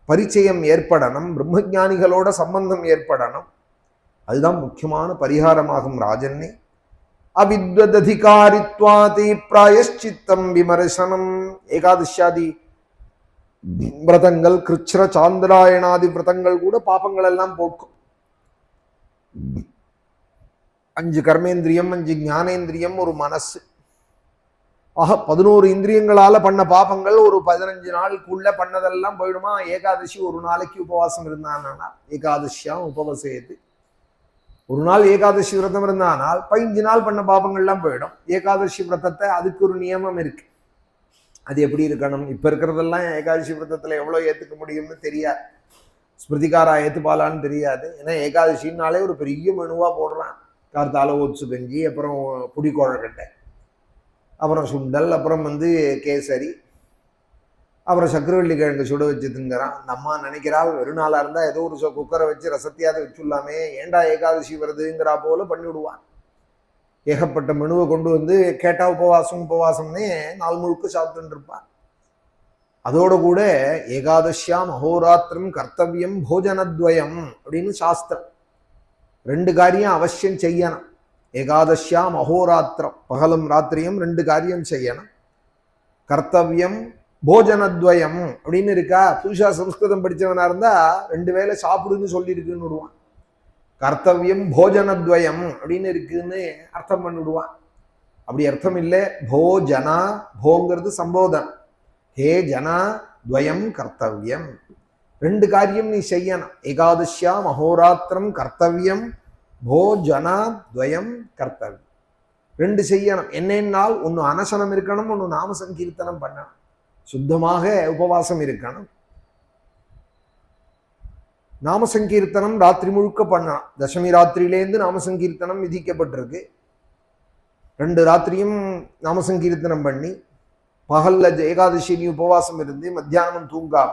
பரிச்சயம் ஏற்படணும், பிரம்மஞானிகளோட சம்பந்தம் ஏற்படணும். அதுதான் முக்கியமான பரிகாரமாகும் ராஜன்னே. அவித்வததிகாரித்வாதி பிராயஷ்சித்தம் விமர்சனம். ஏகாதசியாதி விரதங்கள், கிருச்ர சாந்திராயணாதி விரதங்கள் கூட பாபங்கள் எல்லாம் போக்கும். 5 கர்மேந்திரியம், 5 ஞானேந்திரியம், ஒரு மனசு, ஆக 11 இந்திரியங்களால பண்ண பாபங்கள் ஒரு 15 நாளுக்குள்ள பண்ணதெல்லாம் போயிடுமா. ஏகாதசி ஒரு நாளைக்கு உபவாசம் இருந்தானா ஏகாதசியாம் உபவசேது. ஒரு நாள் ஏகாதசி விரதம் இருந்தானால் 15 நாள் பண்ண பாபங்கள்லாம் போயிடும். ஏகாதசி விரதத்தை அதுக்கு ஒரு நியமம் இருக்கு, அது எப்படி இருக்கணும். இப்ப இருக்கிறதெல்லாம் ஏகாதசி விரதத்துல எவ்வளவு ஏத்துக்க முடியும்னு தெரியாது, ஸ்மிருதிகாரா ஏத்துப்பாலான்னு தெரியாது. ஏன்னா ஏகாதசின்னாலே ஒரு பெரிய மெனுவா போடுறான். கார்த்தால ஓட்ஸு கஞ்சி, அப்புறம் புடிக்கோழக்கட்டை, அப்புறம் சுண்டல், அப்புறம் கேசரி, அப்புறம் சக்கரவள்ளி கிழங்கு சுட வச்சு திங்கிறான். அந்த அம்மா நினைக்கிறாள் வெறும் நாளாக இருந்தால் ஏதோ ஒரு குக்கரை வச்சு ரசத்தையாவது வச்சுடலாமே, ஏண்டா ஏகாதசி வருதுங்கிறா போல பண்ணிவிடுவான். ஏகப்பட்ட மெனுவை கொண்டு வந்து கேட்டால் உபவாசம்னே நாள் முழுக்க சாப்பிட்டுன்னு இருப்பான். அதோட கூட ஏகாதசியாம் அஹோராத்திரம் கர்த்தவியம் போஜனத்வயம் அப்படின்னு சாஸ்திரம். 2 காரியம் அவசியம் செய்யணும். ஏகாதசியாம் அஹோராத்திரம், பகலும் ராத்திரியும் 2 காரியம் செய்யணும். கர்த்தவியம் போஜனத்வயம் அப்படின்னு இருக்கா. புதுசா சம்ஸ்கிருதம் படிச்சவனா இருந்தா 2 வேளை சாப்பிடுன்னு சொல்லியிருக்குன்னு விடுவான். கர்த்தவியம் போஜனத்வயம் அப்படின்னு இருக்குன்னு அர்த்தம் பண்ணிவிடுவான். அப்படி அர்த்தம் இல்லை. போஜனா, போங்கிறது சம்போதனம். ஹே ஜனா துவயம் கர்த்தவியம், 2 காரியம் நீ செய்யணும். ஏகாதசியாம் அஹோராத்திரம் கர்த்தவியம் போஜனா துவயம் கர்த்தவியம், 2 செய்யணும். என்னென்னால் ஒன்று அனசனம் இருக்கணும், ஒன்று நாம சங்கீர்த்தனம் பண்ணணும். சுத்தமாக உபவாசம் இருக்கணும். நாம சங்கீர்த்தனம் ராத்திரி முழுக்க பண்ணலாம். தசமி ராத்திரியிலேருந்து நாம சங்கீர்த்தனம் விதிக்கப்பட்டிருக்கு. 2 ராத்திரியும் நாம சங்கீர்த்தனம் பண்ணி பகல்ல ஏகாதசி நீ உபவாசம் இருந்து மத்தியானம் தூங்காம,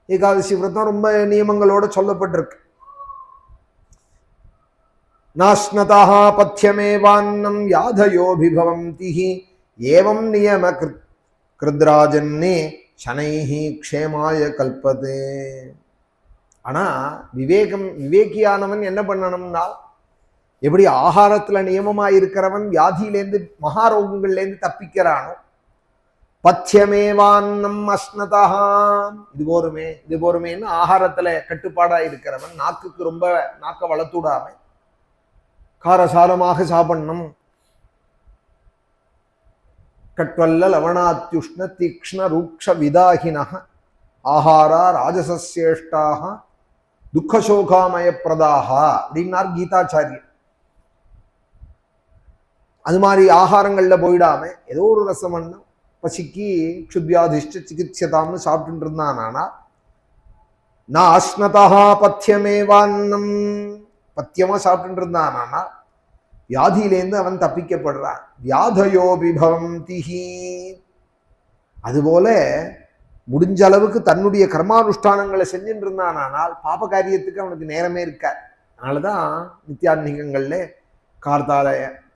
ஏகாதசி விரதம் ரொம்ப நியமங்களோட சொல்லப்பட்டிருக்கு. நாஸ்னதா பத்யமேவான்னம் யாதயோபிபவந்தி ஏவம் நியம கிருத்ராஜன்னே சனைஹி க்ஷேமாய கல்பதே. ஆனா விவேகியானவன் என்ன பண்ணணும்னா, எப்படி ஆகாரத்துல நியமமா இருக்கிறவன் வியாதியிலேருந்து மகாரோகங்கள்லேருந்து தப்பிக்கிறானோ, பத்யமேவான்னம் அஸ்னதா, இது போருமேன்னு ஆகாரத்துல கட்டுப்பாடா இருக்கிறவன், நாக்குக்கு ரொம்ப நாக்க வளர்த்துடாம காரசாரமாக சாப்பிடணும். கட்வல்ல லவணாத்யுஷ்ண தீக்ஷ்ண ரூக்ஷ விதாகினஹ ஆஹாரா ராஜசஸ்யேஷ்டாக துக்கசோகாமய பிரதாக அப்படின்னார் கீதாச்சாரியர். அது மாதிரி ஆகாரங்கள்ல போயிடாம ஏதோ ஒரு ரசமண்ணம் பசிக்கு க்ஷுத்வியாதிஷ்ட சிகிச்சதாம்னு சாப்பிட்டு இருந்தானா, நான் அஸ்னதா பத்தியமேவான்னம், பத்தியமா சாப்பிட்டு இருந்தானா வியாதியிலேருந்து அவன் தப்பிக்கப்படுறான். வியாதயோபிபவந்திஹி, அதுபோல முடிஞ்ச அளவுக்கு தன்னுடைய கர்மானுஷ்டானங்களை செஞ்சுட்டு இருந்தானால் பாப காரியத்துக்கு அவனுக்கு நேரமே இருக்காது. அதனாலதான் நித்தியான்மிகங்கள்ல கார்த்தால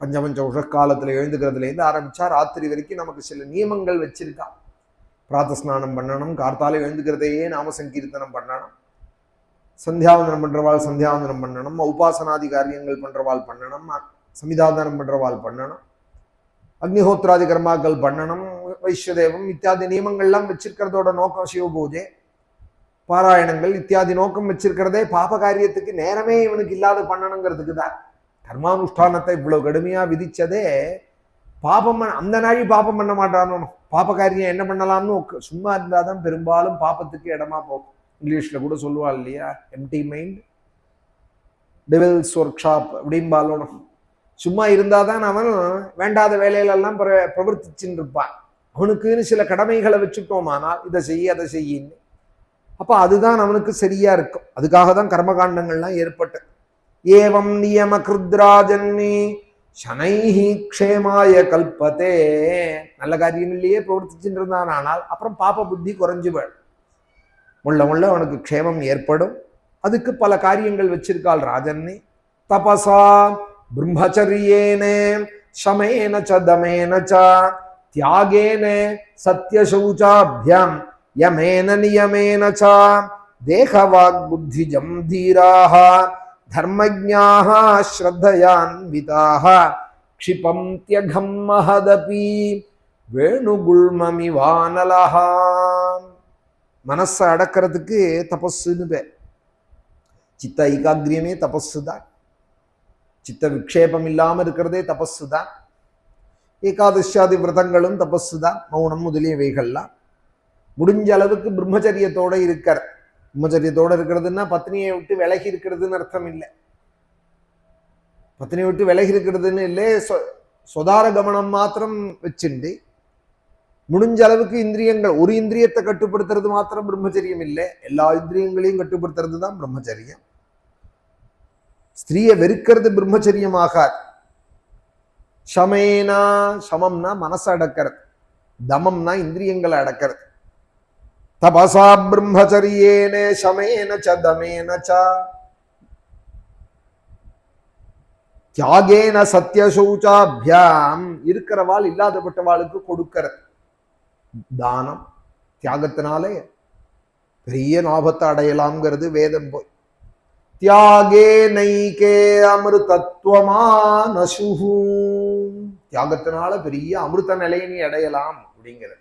பஞ்சபஞ்ச உஷக்காலத்துல எழுந்துக்கிறதுலேருந்து ஆரம்பிச்சா ராத்திரி வரைக்கும் நமக்கு சில நியமங்கள் வச்சிருக்கா. பிராத்த ஸ்நானம் பண்ணணும், கார்த்தால எழுந்துக்கிறதையே நாம சங்கீர்த்தனம் பண்ணணும், சந்தியாவந்தனம் பண்றவாள் சந்தியாவந்தனம் பண்ணணும், உபாசனாதி காரியங்கள் பண்றவாள் பண்ணணும், சமிதாதனம் பண்றவாள் பண்ணணும், அக்னிஹோத்ராதி கர்மாக்கள் பண்ணணும், வைஸ்வதேவம் இத்தியாதி நியமங்கள்லாம் வச்சிருக்கிறதோட நோக்கம் சிவ பூஜை பாராயணங்கள் இத்தியாதி நோக்கம் வச்சிருக்கிறதே பாப காரியத்துக்கு நேரமே இவனுக்கு இல்லாத பண்ணணுங்கிறதுக்கு தான். கர்மானுஷ்டானத்தை இவ்வளவு கடுமையா விதிச்சதே பாபம், அந்த நாளி பாபம் பண்ண மாட்டானோ, பாப காரியம் என்ன பண்ணலாம்னு சும்மா இருந்தாதான் பெரும்பாலும் பாபத்துக்கு இடமா போகும். இங்கிலீஷ்ல கூட சொல்லுவா இல்லையா, empty mind devil's workshop அப்படிம்பாலும். சும்மா இருந்தாதான் அவன் வேண்டாத வேலையிலெல்லாம் பிரவர்த்திச்சுன்னு இருப்பான். அவனுக்குன்னு சில கடமைகளை வச்சுட்டோமானால் இதை செய்ய அதை செய்யின்னு, அப்ப அதுதான் அவனுக்கு சரியா இருக்கும். அதுக்காக தான் கர்மகாண்டங்கள்லாம் ஏற்பட்டு. ஏவம் நியம கிருத்ராஜன்னி சனைஹி க்ஷேமாய கல்பதே, நல்ல காரியங்களையே பிரவர்த்திச்சுட்டு இருந்தான். ஆனால் அப்புறம் பாப்ப புத்தி குறைஞ்சு போயிடும், முள்ள அவனுக்கு க்ஷேமம் ஏற்படும். அதுக்கு பல காரியங்கள் வச்சிருக்காள் ராஜன்னி. தபசா பிரம்மச்சரியேனே சமேன ச தமேன ச தியாகேன சத்யசௌச்சாப்யாம் யமேன நியமேன ச தேகவாக் புத்திஜம் தீராஹ தர்மஜ்ஞாஹ ஸ்ரத்தயான்விதாஹ க்ஷிபந்த்யகம் மஹதபி வேணுகுல்மமிவானலஹ. மனசை அடக்கிறதுக்கு தபஸ்ன்னு பேர். சித்த ஐகாகிரியமே தபஸ்ஸு தான். சித்த விக்ஷேபம் இல்லாமல் இருக்கிறதே தபஸ்ஸு தான். ஏகாதசியாதி விரதங்களும் தபஸ்ஸு தான். மௌனம் முதலியவைகள்லாம் முடிஞ்ச அளவுக்கு பிரம்மச்சரியத்தோட இருக்கிற. பிரம்மச்சரியத்தோட இருக்கிறதுன்னா பத்னியை விட்டு விலகி இருக்கிறதுன்னு அர்த்தம் இல்லை. பத்னியை விட்டு விலகி இருக்கிறதுன்னு இல்லை, சொதார கமனம் மாத்திரம் வச்சுண்டு முடிஞ்ச அளவுக்கு இந்திரியங்கள், ஒரு இந்திரியத்தை கட்டுப்படுத்துறது மாத்திரம் பிரம்மச்சரியம் இல்லை, எல்லா இந்திரியங்களையும் கட்டுப்படுத்துறது தான் பிரம்மச்சரியம். ஸ்திரீயை வெறுக்கிறது பிரம்மச்சரியமாகாது. சமேனா, சமம்னா மனசை அடக்கிறது, தமம்னா இந்திரியங்களை அடக்கிறது. தபசா பிரம்மச்சரியேன சமேன ச தமேன ச தியாகேன சத்யசௌச்சாபியாம். இருக்கிறவாள் இல்லாதப்பட்டவாளுக்கு கொடுக்கிற தானம் தியாகத்தினாலே பெரிய லாபத்தை அடையலாம்ங்கிறது வேதம். போய் தியாகே நைகே அமிர்தத்துவமானசுஹு, தியாகத்தினால பெரிய அமிர்த நிலையை நீ அடையலாம் அப்படிங்கிறது.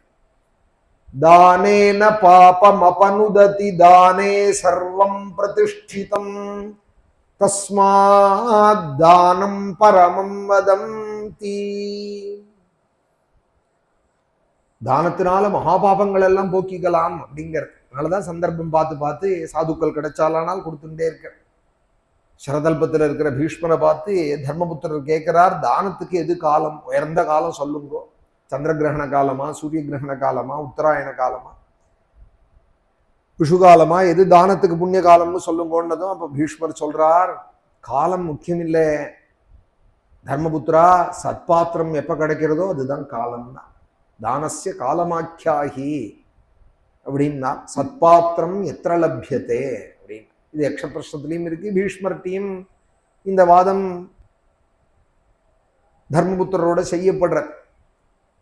தானேன பாபம் அபனுததி தானே சர்வம் பிரதிஷ்டிதம் தஸ்மாத் தானம் பரமம் வதந்தி. தானத்தினால மகாபாபங்கள் எல்லாம் போக்கிக்கலாம் அப்படிங்கிறது. அதனாலதான் சந்தர்ப்பம் பார்த்து பார்த்து சாதுக்கள் கிடைச்சாலானால் கொடுத்துட்டே இருக்க. சரதல்பத்தில் இருக்கிற பீஷ்மரை பார்த்து தர்மபுத்திரர் கேட்கிறார், தானத்துக்கு எது காலம், உயர்ந்த காலம் சொல்லுங்கோ, சந்திர கிரகண காலமா, சூரிய கிரகண காலமா, உத்தராயண காலமா, விஷுகாலமா, எது தானத்துக்கு புண்ணிய காலம்னு சொல்லுங்கன்னதும் அப்ப பீஷ்மர் சொல்றார், காலம் முக்கியம் இல்லை தர்மபுத்திரா, சத்பாத்திரம் எப்ப கிடைக்கிறதோ அதுதான் காலம் தான். தானஸ்ய காலமாக்கியாகி அப்படின்னா சத்பாத்திரம் எத்திர லப்யத்தே அப்படின்னு. இது யக்ஷ பிரஷ்னத்திலையும் இருக்கு, பீஷ்மர்கிட்டையும் இந்த வாதம் தர்மபுத்திரரோட செய்யப்படுற.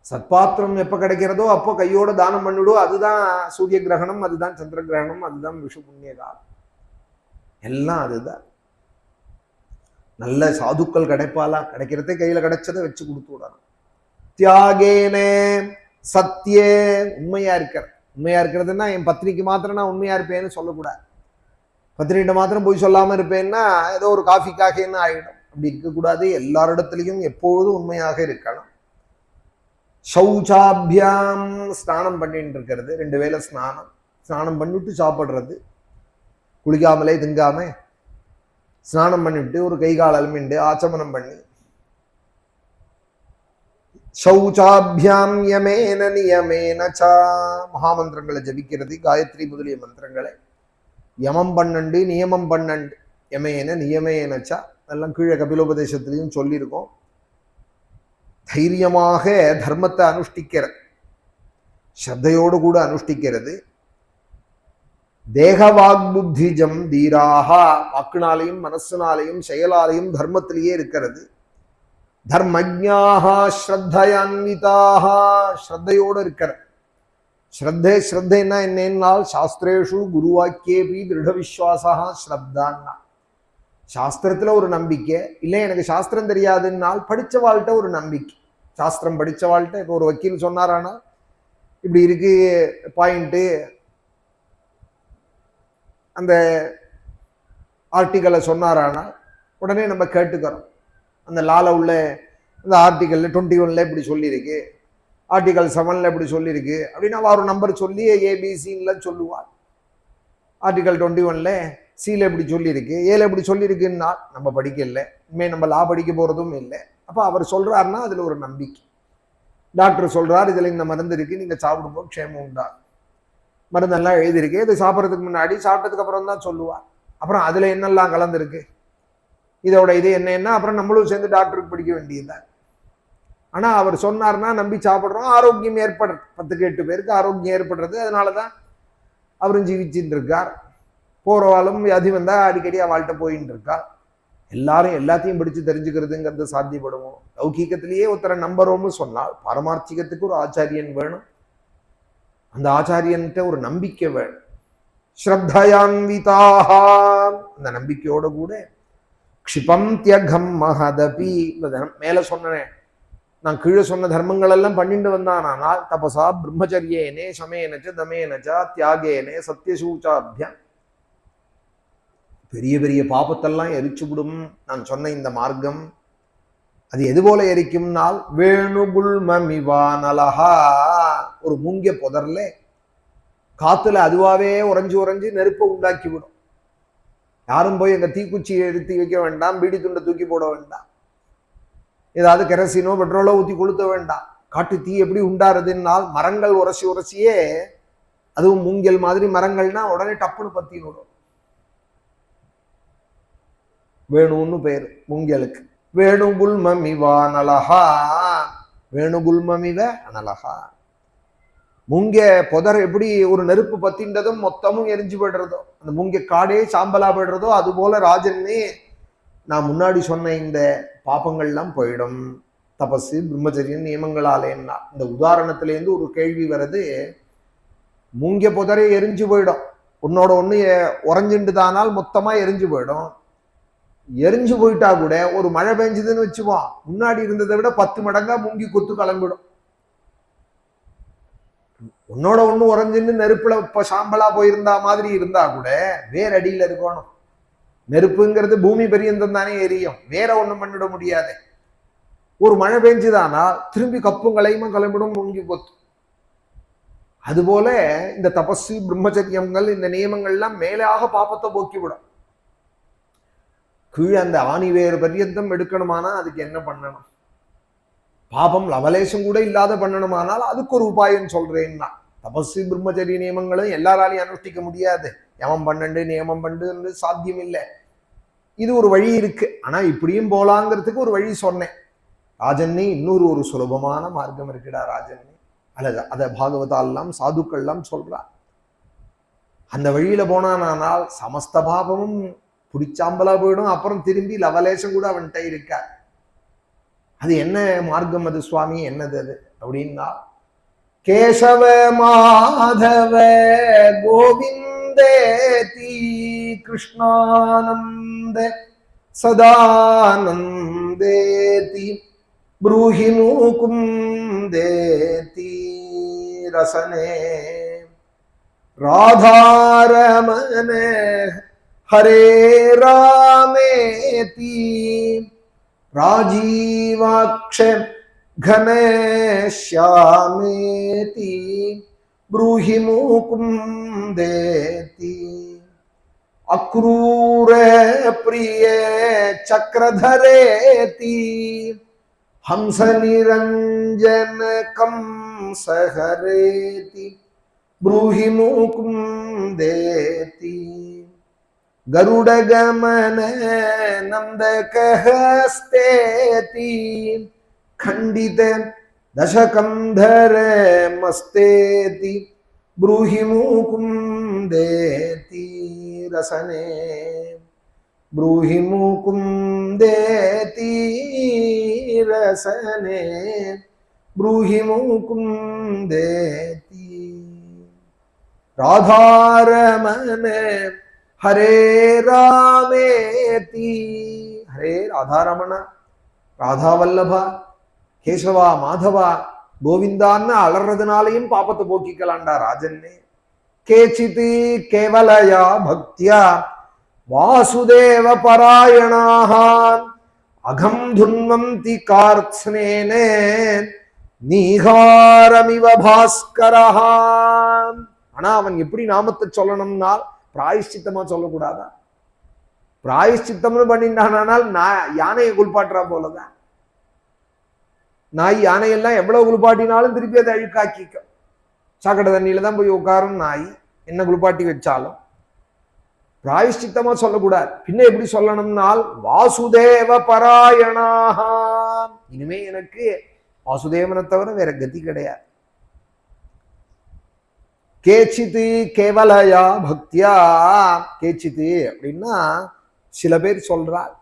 சத்பாத்திரம் எப்ப கிடைக்கிறதோ அப்போ கையோட தானம் பண்ணிவிடும், அதுதான் சூரிய கிரகணம், அதுதான் சந்திர கிரகணம், அதுதான் விஷு புண்ணிய காலம், எல்லாம் அதுதான். நல்ல சாதுக்கள் கிடைப்பாளா, கிடைக்கிறதே கையில கிடைச்சதை வச்சு கொடுத்து விடணும். தியாகேனே சத்தியே, உண்மையா இருக்கிற. உண்மையா இருக்கிறதுன்னா என் பத்னிக்கு மாத்திரம் நான் உண்மையா இருப்பேன்னு சொல்லக்கூடாது. பத்னிகிட்ட மாத்திரம் போய் சொல்லாம இருப்பேன்னா ஏதோ ஒரு காஃபிக்காக என்ன ஆகிடும். அப்படி இருக்கக்கூடாது, எல்லாரிடத்துலையும் எப்பொழுதும் உண்மையாக இருக்கணும். சௌச்சாபியாம், ஸ்நானம் பண்ணிட்டு இருக்கிறது, 2 வேளை ஸ்நானம், ஸ்நானம் பண்ணிவிட்டு சாப்பிட்றது, குளிக்காமலே திங்காம ஸ்நானம் பண்ணிவிட்டு ஒரு கை கால் அலமிண்டு ஆச்சமனம் பண்ணி, சௌச்சாபியாம் யமேன நியமேன ச, மகாமந்திரங்களை ஜபிக்கிறது, காயத்ரி முதலிய மந்திரங்களை யமம் 12 நியமம் 12, யமேன நியமேன ச, எல்லாம் கீழே கபிலோபதேசத்திலையும் சொல்லியிருக்கோம். தைரியமாக தர்மத்தை அனுஷ்டிக்கிறது, ஸ்ரத்தையோடு கூட அனுஷ்டிக்கிறது. தேகவாக் புத்திஜம் தீராக, வாக்குனாலையும் மனசுனாலையும் செயலாலையும் தர்மத்திலேயே இருக்கிறது. தர்மஜ்ஞாக ஸ்ரத்தயான்விதாக, ஸ்ரத்தையோடு இருக்கிற. ஸ்ரத்தைன்னா என்னென்னால் சாஸ்திரேஷு குருவாக்கியேபி திருட விஸ்வாசா ஸ்ரத்தான்னா, சாஸ்திரத்துல ஒரு நம்பிக்கை இல்லை, எனக்கு சாஸ்திரம் தெரியாதுன்னால் படிச்ச வாழ்கிட்ட ஒரு நம்பிக்கை. சாஸ்திரம் படிச்ச வாழ்கிட்ட இப்போ ஒரு வக்கீல் சொன்னாரானா இப்படி இருக்கு பாயிண்ட்டு, அந்த ஆர்டிக்கலை சொன்னாரானா உடனே நம்ம கேட்டுக்கிறோம். அந்த லால உள்ள இந்த ஆர்டிக்கல்ல 21 இப்படி சொல்லியிருக்கு, ஆர்டிக்கல் 7 இப்படி சொல்லியிருக்கு அப்படின்னா அவர் ஒரு நம்பர் சொல்லி ஏபிசின்ல சொல்லுவார். ஆர்டிக்கல் 21 சில இப்படி சொல்லியிருக்கு, ஏல இப்படி சொல்லியிருக்குன்னா நம்ம படிக்கல, இனிமேல் நம்ம லா படிக்க போறதும் இல்லை. அப்போ அவர் சொல்றாருன்னா அதுல ஒரு நம்பிக்கை. டாக்டர் சொல்றாரு இதுல இந்த மருந்து இருக்கு, நீங்க சாப்பிடும்போது க்ஷேமம் உண்டா, மருந்தெல்லாம் எழுதியிருக்கு, இது சாப்பிட்றதுக்கு முன்னாடி சாப்பிட்டதுக்கு அப்புறம் தான் சொல்லுவார். அப்புறம் அதுல என்னெல்லாம் கலந்துருக்கு, இதோட இது என்ன, அப்புறம் நம்மளும் சேர்ந்து டாக்டருக்கு படிக்க வேண்டியதுதான். ஆனா அவர் சொன்னார்னா நம்பி சாப்பிட்றோம், ஆரோக்கியம் ஏற்படுறது, 10க்கு 8 பேருக்கு ஆரோக்கியம் ஏற்படுறது. அதனாலதான் அவரும் ஜீவிச்சுட்டு இருக்கார். போறவாளும் வியாதி வந்தா அடிக்கடி அவள்கிட்ட போயின்னு இருக்கார். எல்லாரும் எல்லாத்தையும் படிச்சு தெரிஞ்சுக்கிறதுங்கிறது சாத்தியப்படுமோ? லௌகீகத்திலேயே ஒருத்தரை நம்புறோம்னு சொன்னால் பரமார்த்திகத்துக்கு ஒரு ஆச்சாரியன் வேணும், அந்த ஆச்சாரியன்கிட்ட ஒரு நம்பிக்கை வேணும். ஸ்ரத்தயான்விதாக, அந்த நம்பிக்கையோட கூட க்ஷிபம் தியகம் மகதபி, மேல சொன்னேன் நான் கீழே சொன்ன தர்மங்கள் எல்லாம் பண்ணிட்டு வந்தானால் தபசா பிரம்மச்சரியேனே சமேனச்ச தமேனச்ச தியாகேனே சத்தியசூச்சாபியம், பெரிய பெரிய பாபத்தெல்லாம் எரிச்சு விடும். நான் சொன்ன இந்த மார்க்கம் அது எது போல எரிக்கும்னால் வேணுகுல்மமிவானலஹா, ஒரு மூங்கிய புதர்ல காத்துல அதுவாவே உறைஞ்சு நெருப்பை உண்டாக்கி விடும். யாரும் போய் எங்க தீக்குச்சியை எடுத்து வைக்க வேண்டாம், பீடி துண்டை தூக்கி போட வேண்டாம், ஏதாவது கெரசினோ பெட்ரோலோ ஊற்றி கொளுத்த வேண்டாம். காட்டு தீ எப்படி உண்டாருதுன்னால் மரங்கள் உரசியே, அதுவும் மூங்கில் மாதிரி மரங்கள்னா உடனே டப்புன்னு பத்தி விடும். வேணுன்னு பேர் மூங்கிலுக்கு. வேணுகுல்மமிவ அனலஹா, வேணுகுல்மமிவ அனலஹா. மூங்க புதர் எப்படி ஒரு நெருப்பு பத்தின்றதும் மொத்தமும் எரிஞ்சு போயிடுறதோ, அந்த மூங்க காடே சாம்பலா போயிடுறதோ, அது போல ராஜன்னே நான் முன்னாடி சொன்ன இந்த பாப்பங்கள்லாம் போயிடும் தபசு பிரம்மச்சரியம் நியமங்களாலேன்னா. இந்த உதாரணத்திலேருந்து ஒரு கேள்வி வருது, மூங்க புதரே எரிஞ்சு போயிடும், உன்னோட ஒண்ணு உறைஞ்சுண்டுதானால் மொத்தமா எரிஞ்சு போயிடும். எரிஞ்சு போயிட்டா கூட ஒரு மழை பெஞ்சதுன்னு வச்சுவோம், முன்னாடி இருந்ததை விட 10 மடங்கா மூங்கி கொத்து கிளம்பிடும். உன்னோட ஒண்ணு உறைஞ்சுன்னு நெருப்புல இப்ப சாம்பலா போயிருந்தா மாதிரி இருந்தா கூட வேற அடியில இருக்கணும். நெருப்புங்கிறது பூமி பெரியந்தம் தானே எரியும், வேற ஒண்ணும் பண்ணிட முடியாது. ஒரு மழை பெஞ்சுதானா திரும்பி கப்பும் கலையுமா கிளம்பிடும் மூங்கி கொத்து. அதுபோல இந்த தபசு பிரம்மச்சரியங்கள் இந்த நியமங்கள்லாம் மேலாக பாப்பத்தை போக்கிவிடும். கீழே அந்த ஆணி வேறு பரியந்தம் எடுக்கணுமானா அதுக்கு என்ன பண்ணணும்? பாபம் லவலேசம் கூட இல்லாத பண்ணணுமானால் அதுக்கு ஒரு உபாயம் சொல்றேன்னா, தபசு பிரம்மச்சரிய நியமங்களும் எல்லாராலையும் அனுஷ்டிக்க முடியாது. யமம் 12 நியமம் 12 சாத்தியம் இல்லை. இது ஒரு வழி இருக்கு, ஆனா இப்படியும் போலாங்கிறதுக்கு ஒரு வழி சொன்னேன். ராஜன்னே இன்னொரு சுலபமான மார்க்கம் இருக்குடா ராஜன்னே, அல்லது அதை பாகவதாலாம் சாதுக்கள்லாம் சொல்றா. அந்த வழியில போனானால் சமஸ்த பாபமும் பிடிச்சாம்பலா போயிடும், அப்புறம் திரும்பி லவலேசம் கூட அவன்கிட்ட இருக்கா. அது என்ன மார்க்கம் அது சுவாமி, என்னது அது அப்படின்னா, கேசவ மாதவ கோவிந்தேதி கிருஷ்ணானந்த சதானந்தேதி ப்ரூஹி முகுந்தேதி ரசனே ராதாரமண ஹரே ராமேதி ராஜீவாக்ஷ घनश्यामेति ब्रूहि मुकुन्देति अक्रूर प्रिय चक्रधरेति हंस निरंजन कंसहरेति ब्रूहि मुकुन्देति गरुड़ गमन नंदकहस्तेति खंडित दशकंधर मस्तेति ब्रूहि मुकुन्देति रसने ब्रूहि मुकुन्देति रसने ब्रूहि मुकुन्देति राधारमण हरे रामेति हरे राधारमण ராதாவல்லபா கேசவா மாதவா கோவிந்தான்னு அலறதுனாலையும் பாப்பத்தை போக்கிக்கலாண்டா ராஜன்னே. கேச்சித் கேவலயா பக்தியா வாசுதேவ பராயணாஹ அகம் துன்வந்தி கார்த்ஸ்னேன நீகாரமிவ பாஸ்கரஹ. ஆனா அவன் எப்படி நாமத்தை சொல்லணும்னா பிராயஷ்சித்தமா சொல்லக்கூடாதா? பிராயஷ்சித்தம்னு பண்ணிட்டானால் யானையை குளிப்பாட்டுறா போலதான். நாய் யானையெல்லாம் எவ்வளவு குளிப்பாட்டினாலும் திருப்பி அதை அழுக்காக்கிக்க. சாக்கடை தண்ணியில தான் போய் உட்காரும் நாய், என்ன குளிப்பாட்டி வச்சாலும். பிராயஷ்சித்தமா சொல்லக்கூடாது. பின்ன எப்படி சொல்லணும்னால் வாசுதேவ பராயணாக, இனிமே எனக்கு வாசுதேவனை தவிர வேற கதி கிடையாது. கேச்சித்து கேவலயா பக்தியா, கேச்சித்து அப்படின்னா சில பேர் சொல்றார்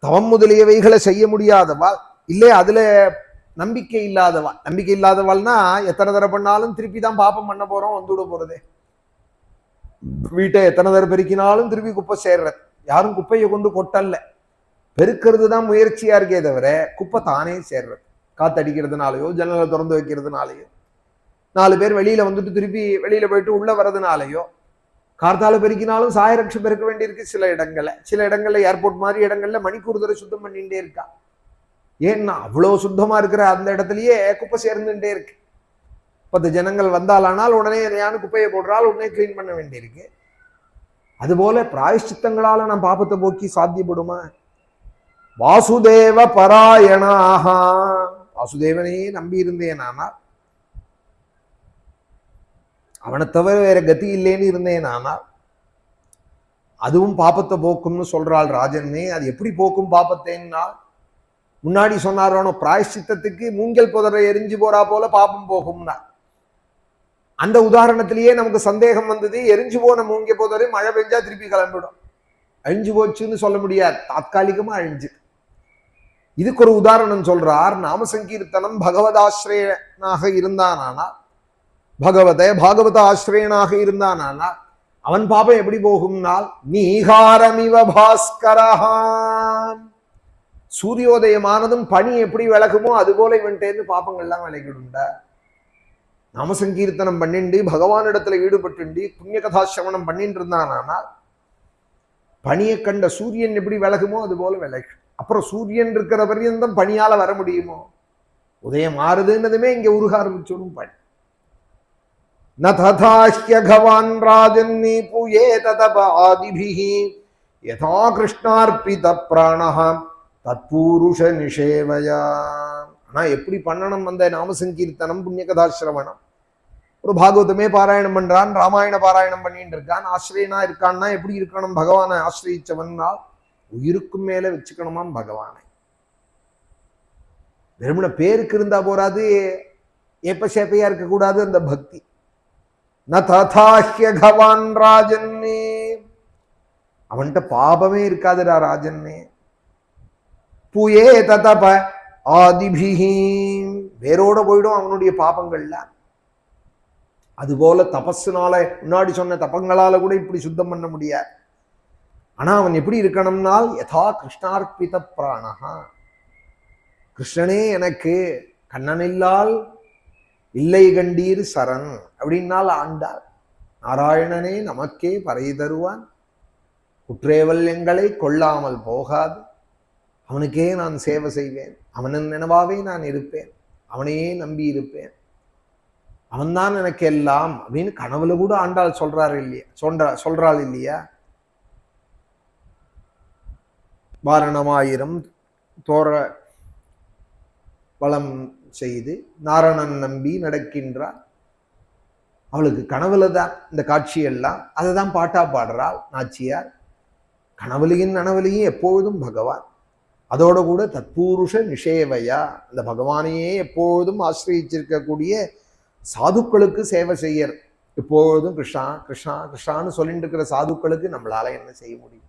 தவம் முதலியவைகளை செய்ய முடியாதவா, இல்லை அதுல நம்பிக்கை இல்லாதவா. நம்பிக்கை இல்லாதவாள்னா எத்தனை தடவை பண்ணாலும் திருப்பி தான் பாப்பம் பண்ண போறோம், வந்துவிட போறதே. வீட்டை எத்தனை தடவை பெருக்கினாலும் திருப்பி குப்பை சேர்றது. யாரும் குப்பையை கொண்டு கொட்டல்ல, பெருக்கிறது தான் முயற்சியா இருக்கே தவிர குப்பை தானே சேர்றது. காத்தடிக்கிறதுனாலயோ ஜன்னலை திறந்து வைக்கிறதுனாலயோ, 4 பேர் வெளியில வந்துட்டு திருப்பி வெளியில போயிட்டு உள்ள வர்றதுனாலயோ, கார்த்தால பெருக்கினாலும் சாயரட்ச பெருக்க வேண்டியிருக்கு. சில இடங்கள்ல ஏர்போர்ட் மாதிரி இடங்கள்ல மணிக்கூர் தடவை சுத்தம் பண்ணிட்டே இருக்கா. ஏன்னா அவ்வளவு சுத்தமா இருக்கிற அந்த இடத்துலயே குப்பை சேர்ந்துட்டே இருக்கு. 10 ஜனங்கள் வந்தாலானால் உடனே யானு குப்பையை போடுறால் உடனே கிளீன் பண்ண வேண்டியிருக்கு. அதுபோல பிராயஷ்சித்தங்களால நான் பாபத்தை போக்கி சாத்தியப்படுமா? வாசுதேவ பராயணாக, வாசுதேவனையே நம்பி இருந்தேனானா, அவனை தவிர வேற கதி இல்லைன்னு இருந்தேனானா அதுவும் பாப்பத்தை போக்கும்னு சொல்றாள் ராஜன்னே. அது எப்படி போக்கும் பாப்பத்தேன்னா, முன்னாடி சொன்னாரோனோ பிராயஷ்சித்தத்துக்கு மூங்கல் புதரை எரிஞ்சு போறா போல பாப்பம் போகும்னா, அந்த உதாரணத்திலேயே நமக்கு சந்தேகம் வந்தது. எரிஞ்சு போன மூங்கிய போதவரை மழை பெஞ்சா திருப்பி கிளம்பிடும். அழிஞ்சு போச்சுன்னு சொல்ல முடியாது, தாத்காலிகமா அழிஞ்சு. இதுக்கு ஒரு உதாரணம் சொல்றார். நாம சங்கீர்த்தனம் பகவதாஸ்ரயனாக இருந்தானா, பாகவத ஆசிரியனாக இருந்தானா அவன் பாபம் எப்படி போகும்னால், நீகாரமிவ பாஸ்கரஹா, சூரியோதயமானதும் பனி எப்படி விலகுமோ அது போல இவன்ட்டேன்னு பாப்பங்கள்லாம் விலகிடுண்டா. நாம சங்கீர்த்தனம் பண்ணிண்டு பகவானிடத்துல ஈடுபட்டு புண்ணிய கதாசிரவணம் பண்ணிட்டு இருந்தானா பனியை கண்ட சூரியன் எப்படி விலகுமோ அது போல விலகு. அப்புறம் சூரியன் இருக்கிற பரியந்தம் பனியால வர முடியுமோ? உதயம் ஆறுதுன்னதுமே இங்க உருக ஆரம்பிச்சோடும் பனி. நதாஹ்யகவான் ராஜன்னி பூயே ததப ஆதிபிஹி யதா கிருஷ்ணார்பித பிராணஹ தத்பூருஷ நிஷேவயா. ஆனா எப்படி பண்ணணும் அந்த நாம சங்கீர்த்தனம் புண்ணிய கதாசிரவணம்? ஒரு பாகவதமே பாராயணம் பண்றான், ராமாயண பாராயணம் பண்ணிட்டு இருக்கான், ஆசிரியனா இருக்கான்னா எப்படி இருக்கணும்? பகவானை ஆசிரியச்சவன்னால் உயிருக்கும் மேல வச்சுக்கணுமாம் பகவானை. வெறுமன பேருக்கு இருந்தா போறாது, ஏப்ப சேப்பையா இருக்கக்கூடாது அந்த பக்தி. நதாஹ்யகவான் ராஜன்னே, அவன்கிட்ட பாபமே இருக்காதுடா ராஜன்னே. பூயே ததப ஆதிபிஹி, வேரோட போயிடும் அவனுடைய பாபங்கள்ல. அதுபோல தபஸுனால, முன்னாடி சொன்ன தபங்களால கூட இப்படி சுத்தம் பண்ண முடியாது. ஆனா அவன் எப்படி இருக்கணும்னால், யதா கிருஷ்ணார்பித பிராணஹா, கிருஷ்ணனே எனக்கு, கண்ணனில்லால் இல்லை கண்டீர் சரண் அப்படின்னால் ஆண்டாள். நாராயணனே நமக்கே பறை தருவான், குற்றேவல் எங்களை கொள்ளாமல் போகாது, அவனுக்கே நான் சேவை செய்வேன், அவனின் நினைவாவே நான் இருப்பேன், அவனையே நம்பி இருப்பேன், அவன்தான் எனக்கு எல்லாம் அப்படின்னு கனவுல கூட ஆண்டாள் சொல்றாரு இல்லையா, சொல்றாள் இல்லையா? வாரணமாயிரம் தோற வளம் செய்து நாரணன் நம்பி நடக்கின்றார். அவளுக்கு கனவுல தான் இந்த காட்சியெல்லாம், அதை தான் பாட்டா பாடுறாள் நாச்சியார். கனவுலையும் நனவுலையும் எப்பொழுதும் பகவான். அதோட கூட தத்பூருஷ நிஷேவையா, அந்த பகவானையே எப்பொழுதும் ஆசிரியிச்சிருக்கக்கூடிய சாதுக்களுக்கு சேவை செய்யர். எப்பொழுதும் கிருஷ்ணா கிருஷ்ணா கிருஷ்ணான்னு சொல்லிட்டு இருக்கிற சாதுக்களுக்கு நம்மளால என்ன செய்ய முடியும்?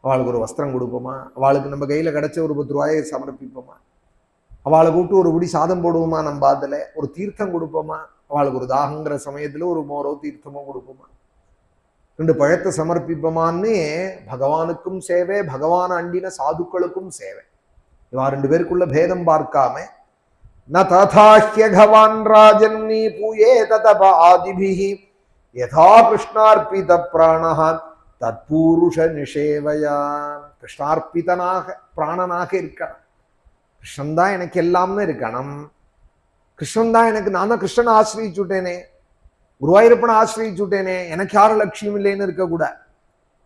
அவளுக்கு ஒரு வஸ்திரம் கொடுப்போமா? அவளுக்கு நம்ம கையில கிடைச்ச ஒரு 10 ரூபாயை சமர்ப்பிப்போமா? அவளை கூட்டு ஒரு குடி சாதம் போடுவோமா? நம்ம அதுல ஒரு தீர்த்தம் கொடுப்போமா? அவளுக்கு ஒரு தாகங்கிற சமயத்துல ஒரு மோரோ தீர்த்தமோ கொடுப்போமா? 2 பழத்தை சமர்ப்பிப்போமான்னு பகவானுக்கும் சேவை, பகவான் அண்டின சாதுக்களுக்கும் சேவை. இவா 2 பேருக்குள்ள பேதம் பார்க்காம, ந ததாஹ்யகவான் ராஜன்னி பூயே ததப ஆதிபிஹி யதா கிருஷ்ணார்பித பிராணஹ தத்பூருஷ நிஷேவயா. கிருஷ்ணார்பிதனாக பிராணனாக இருக்கணும். கிருஷ்ணன் தான் எனக்கு எல்லாம்னு இருக்கணும். கிருஷ்ணன் தான் எனக்கு, நான் தான் கிருஷ்ணனை ஆசிரியிச்சுட்டேனே, குருவாயூரப்பனை ஆசிரியிச்சுட்டேனே, எனக்கு யாரும் லட்சியம் இல்லைன்னு இருக்கக்கூடாது.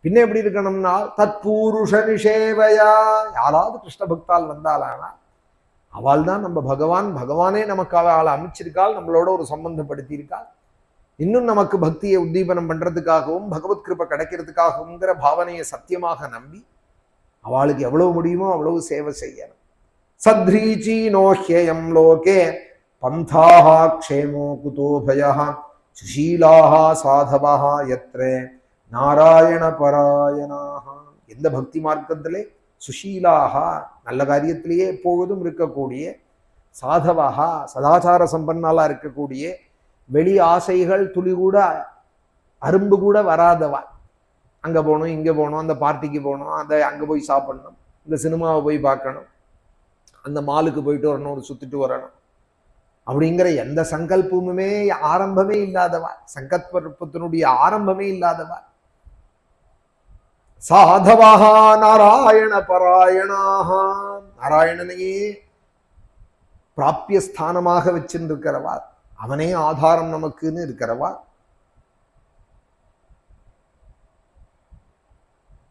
பின்ன எப்படி இருக்கணும்னா தத்பூருஷ நிஷேவயா, யாராவது கிருஷ்ண பக்தால் வந்தாலானா அவள் தான் நம்ம பகவான், பகவானே நமக்கு அவளை அமைச்சிருக்காள், நம்மளோட ஒரு சம்பந்தப்படுத்தி இருக்காள். இன்னும் நமக்கு பக்தியை உத்தீபனம் பண்றதுக்காகவும் பகவத் கிருபை கிடைக்கிறதுக்காகவுங்கிற பாவனையை சத்தியமாக நம்பி அவளுக்கு எவ்வளவு முடியுமோ அவ்வளவு சேவை செய்யணும். சத்ரீச்சி நோஹ்யம் லோகே பந்தாஹ க்ஷேமோ குதோ பயஹ சுஷீலாஹ சாதவஹ யத்ரே நாராயண பராயணாஹ. எந்த பக்தி மார்க்கத்திலே சுஷீலாக, நல்ல காரியத்திலேயே எப்பொழுதும் இருக்கக்கூடிய, சாதவஹா சதாச்சார சம்பன்னாலா இருக்கக்கூடிய, வெளி ஆசைகள் துளி கூட அரும்பு கூட வராதவா. அங்க போகணும், இங்க போகணும், அந்த பார்ட்டிக்கு போகணும், அந்த அங்க போய் சாப்பிடணும், இந்த சினிமாவை போய் பார்க்கணும், அந்த மாலுக்கு போயிட்டு வரணும், ஒரு சுத்திட்டு வரணும் அப்படிங்கிற எந்த சங்கல்பமுமே ஆரம்பமே இல்லாதவா, சங்கல்பத்தினுடைய ஆரம்பமே இல்லாதவா. சாதவஹ நாராயண பராயணாக, நாராயணனையே பிராபிய ஸ்தானமாக வச்சிருக்கிறவா, அவனே ஆதாரம் நமக்குன்னு இருக்கிறவா.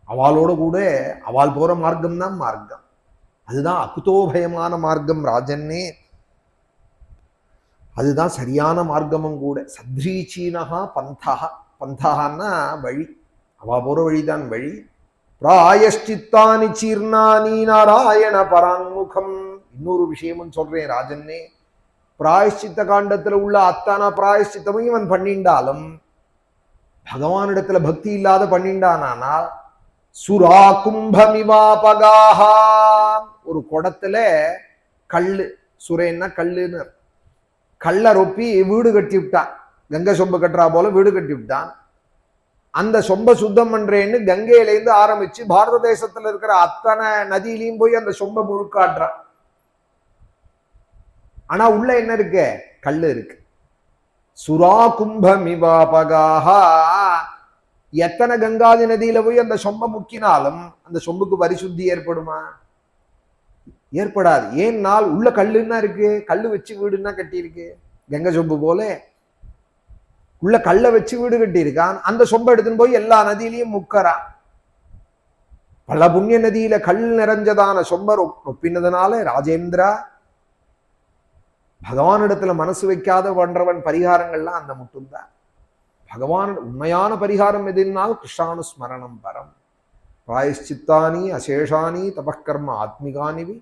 அவளோட கூட அவள் போற மார்க்கம் தான் மார்க்கம். அதுதான் அகுதோபயமான மார்க்கம் ராஜன்னே, அதுதான் சரியான மார்க்கமும் கூட. சத்ரீச்சீனஹா பந்தஹா, பந்தஹான்னா வழி, அவா போற வழிதான் வழி. பிராயஷ்சித்தானி சீர்ணானி நாராயண பராங்முகம். இன்னொரு விஷயமும் சொல்றேன் ராஜன்னே, பிராயஷ்சித்த காண்டத்துல உள்ள அத்தான பிராயஷ்சித்தமும் இவன் பண்ணிண்டாலும் பகவானிடத்துல பக்தி இல்லாத பண்ணிண்டானால் சுரா கும்பமிவாபகாஹா, ஒரு குடத்துல கல்லு, சுரேன்னா கல்லுன்னு, கல்ல ரொப்பி வீடு கட்டி விட்டான். கங்கை சொம்பு கட்டுறா போல வீடு கட்டி விட்டான். அந்த சொம்ப சுத்தம் பண்றேன்னு கங்கையிலேருந்து ஆரம்பிச்சு பாரத தேசத்துல இருக்கிற அத்தனை நதியிலையும் போய் அந்த சொம்ப முழுக்காட்டுறான். ஆனா உள்ள என்ன இருக்கு? கல்லு இருக்கு. சுரா கும்பமிவாபகாஹா, எத்தனை கங்காதி நதியில போய் அந்த சொம்ப முக்கினாலும் அந்த சொம்புக்கு பரிசுத்தி ஏற்படுமா? ஏற்படாது. ஏன்னால் உள்ள கல்லுன்னா இருக்கு, கல்லு வச்சு வீடுன்னா கட்டி இருக்கு. கங்கை சொம்பு போல உள்ள கல்லை வச்சு வீடு கட்டி இருக்கான். அந்த சொம்பை எடுத்துன்னு போய் எல்லா நதியிலையும் முக்கறான். பல புண்ணிய நதியில கல் நிறைஞ்சதான சொம்பர் ஒப்பினதுனால ராஜேந்திரா, பகவானிடத்துல மனசு வைக்காத பண்றவன் பரிகாரங்கள்லாம் அந்த மட்டும்தான். பகவான் உண்மையான பரிகாரம் எதுனால் கிருஷ்ணானுஸ்மரணம் பரம். பிராயஷ்சித்தானி அசேஷானி தபக்கர்ம ஆத்மிகானிவி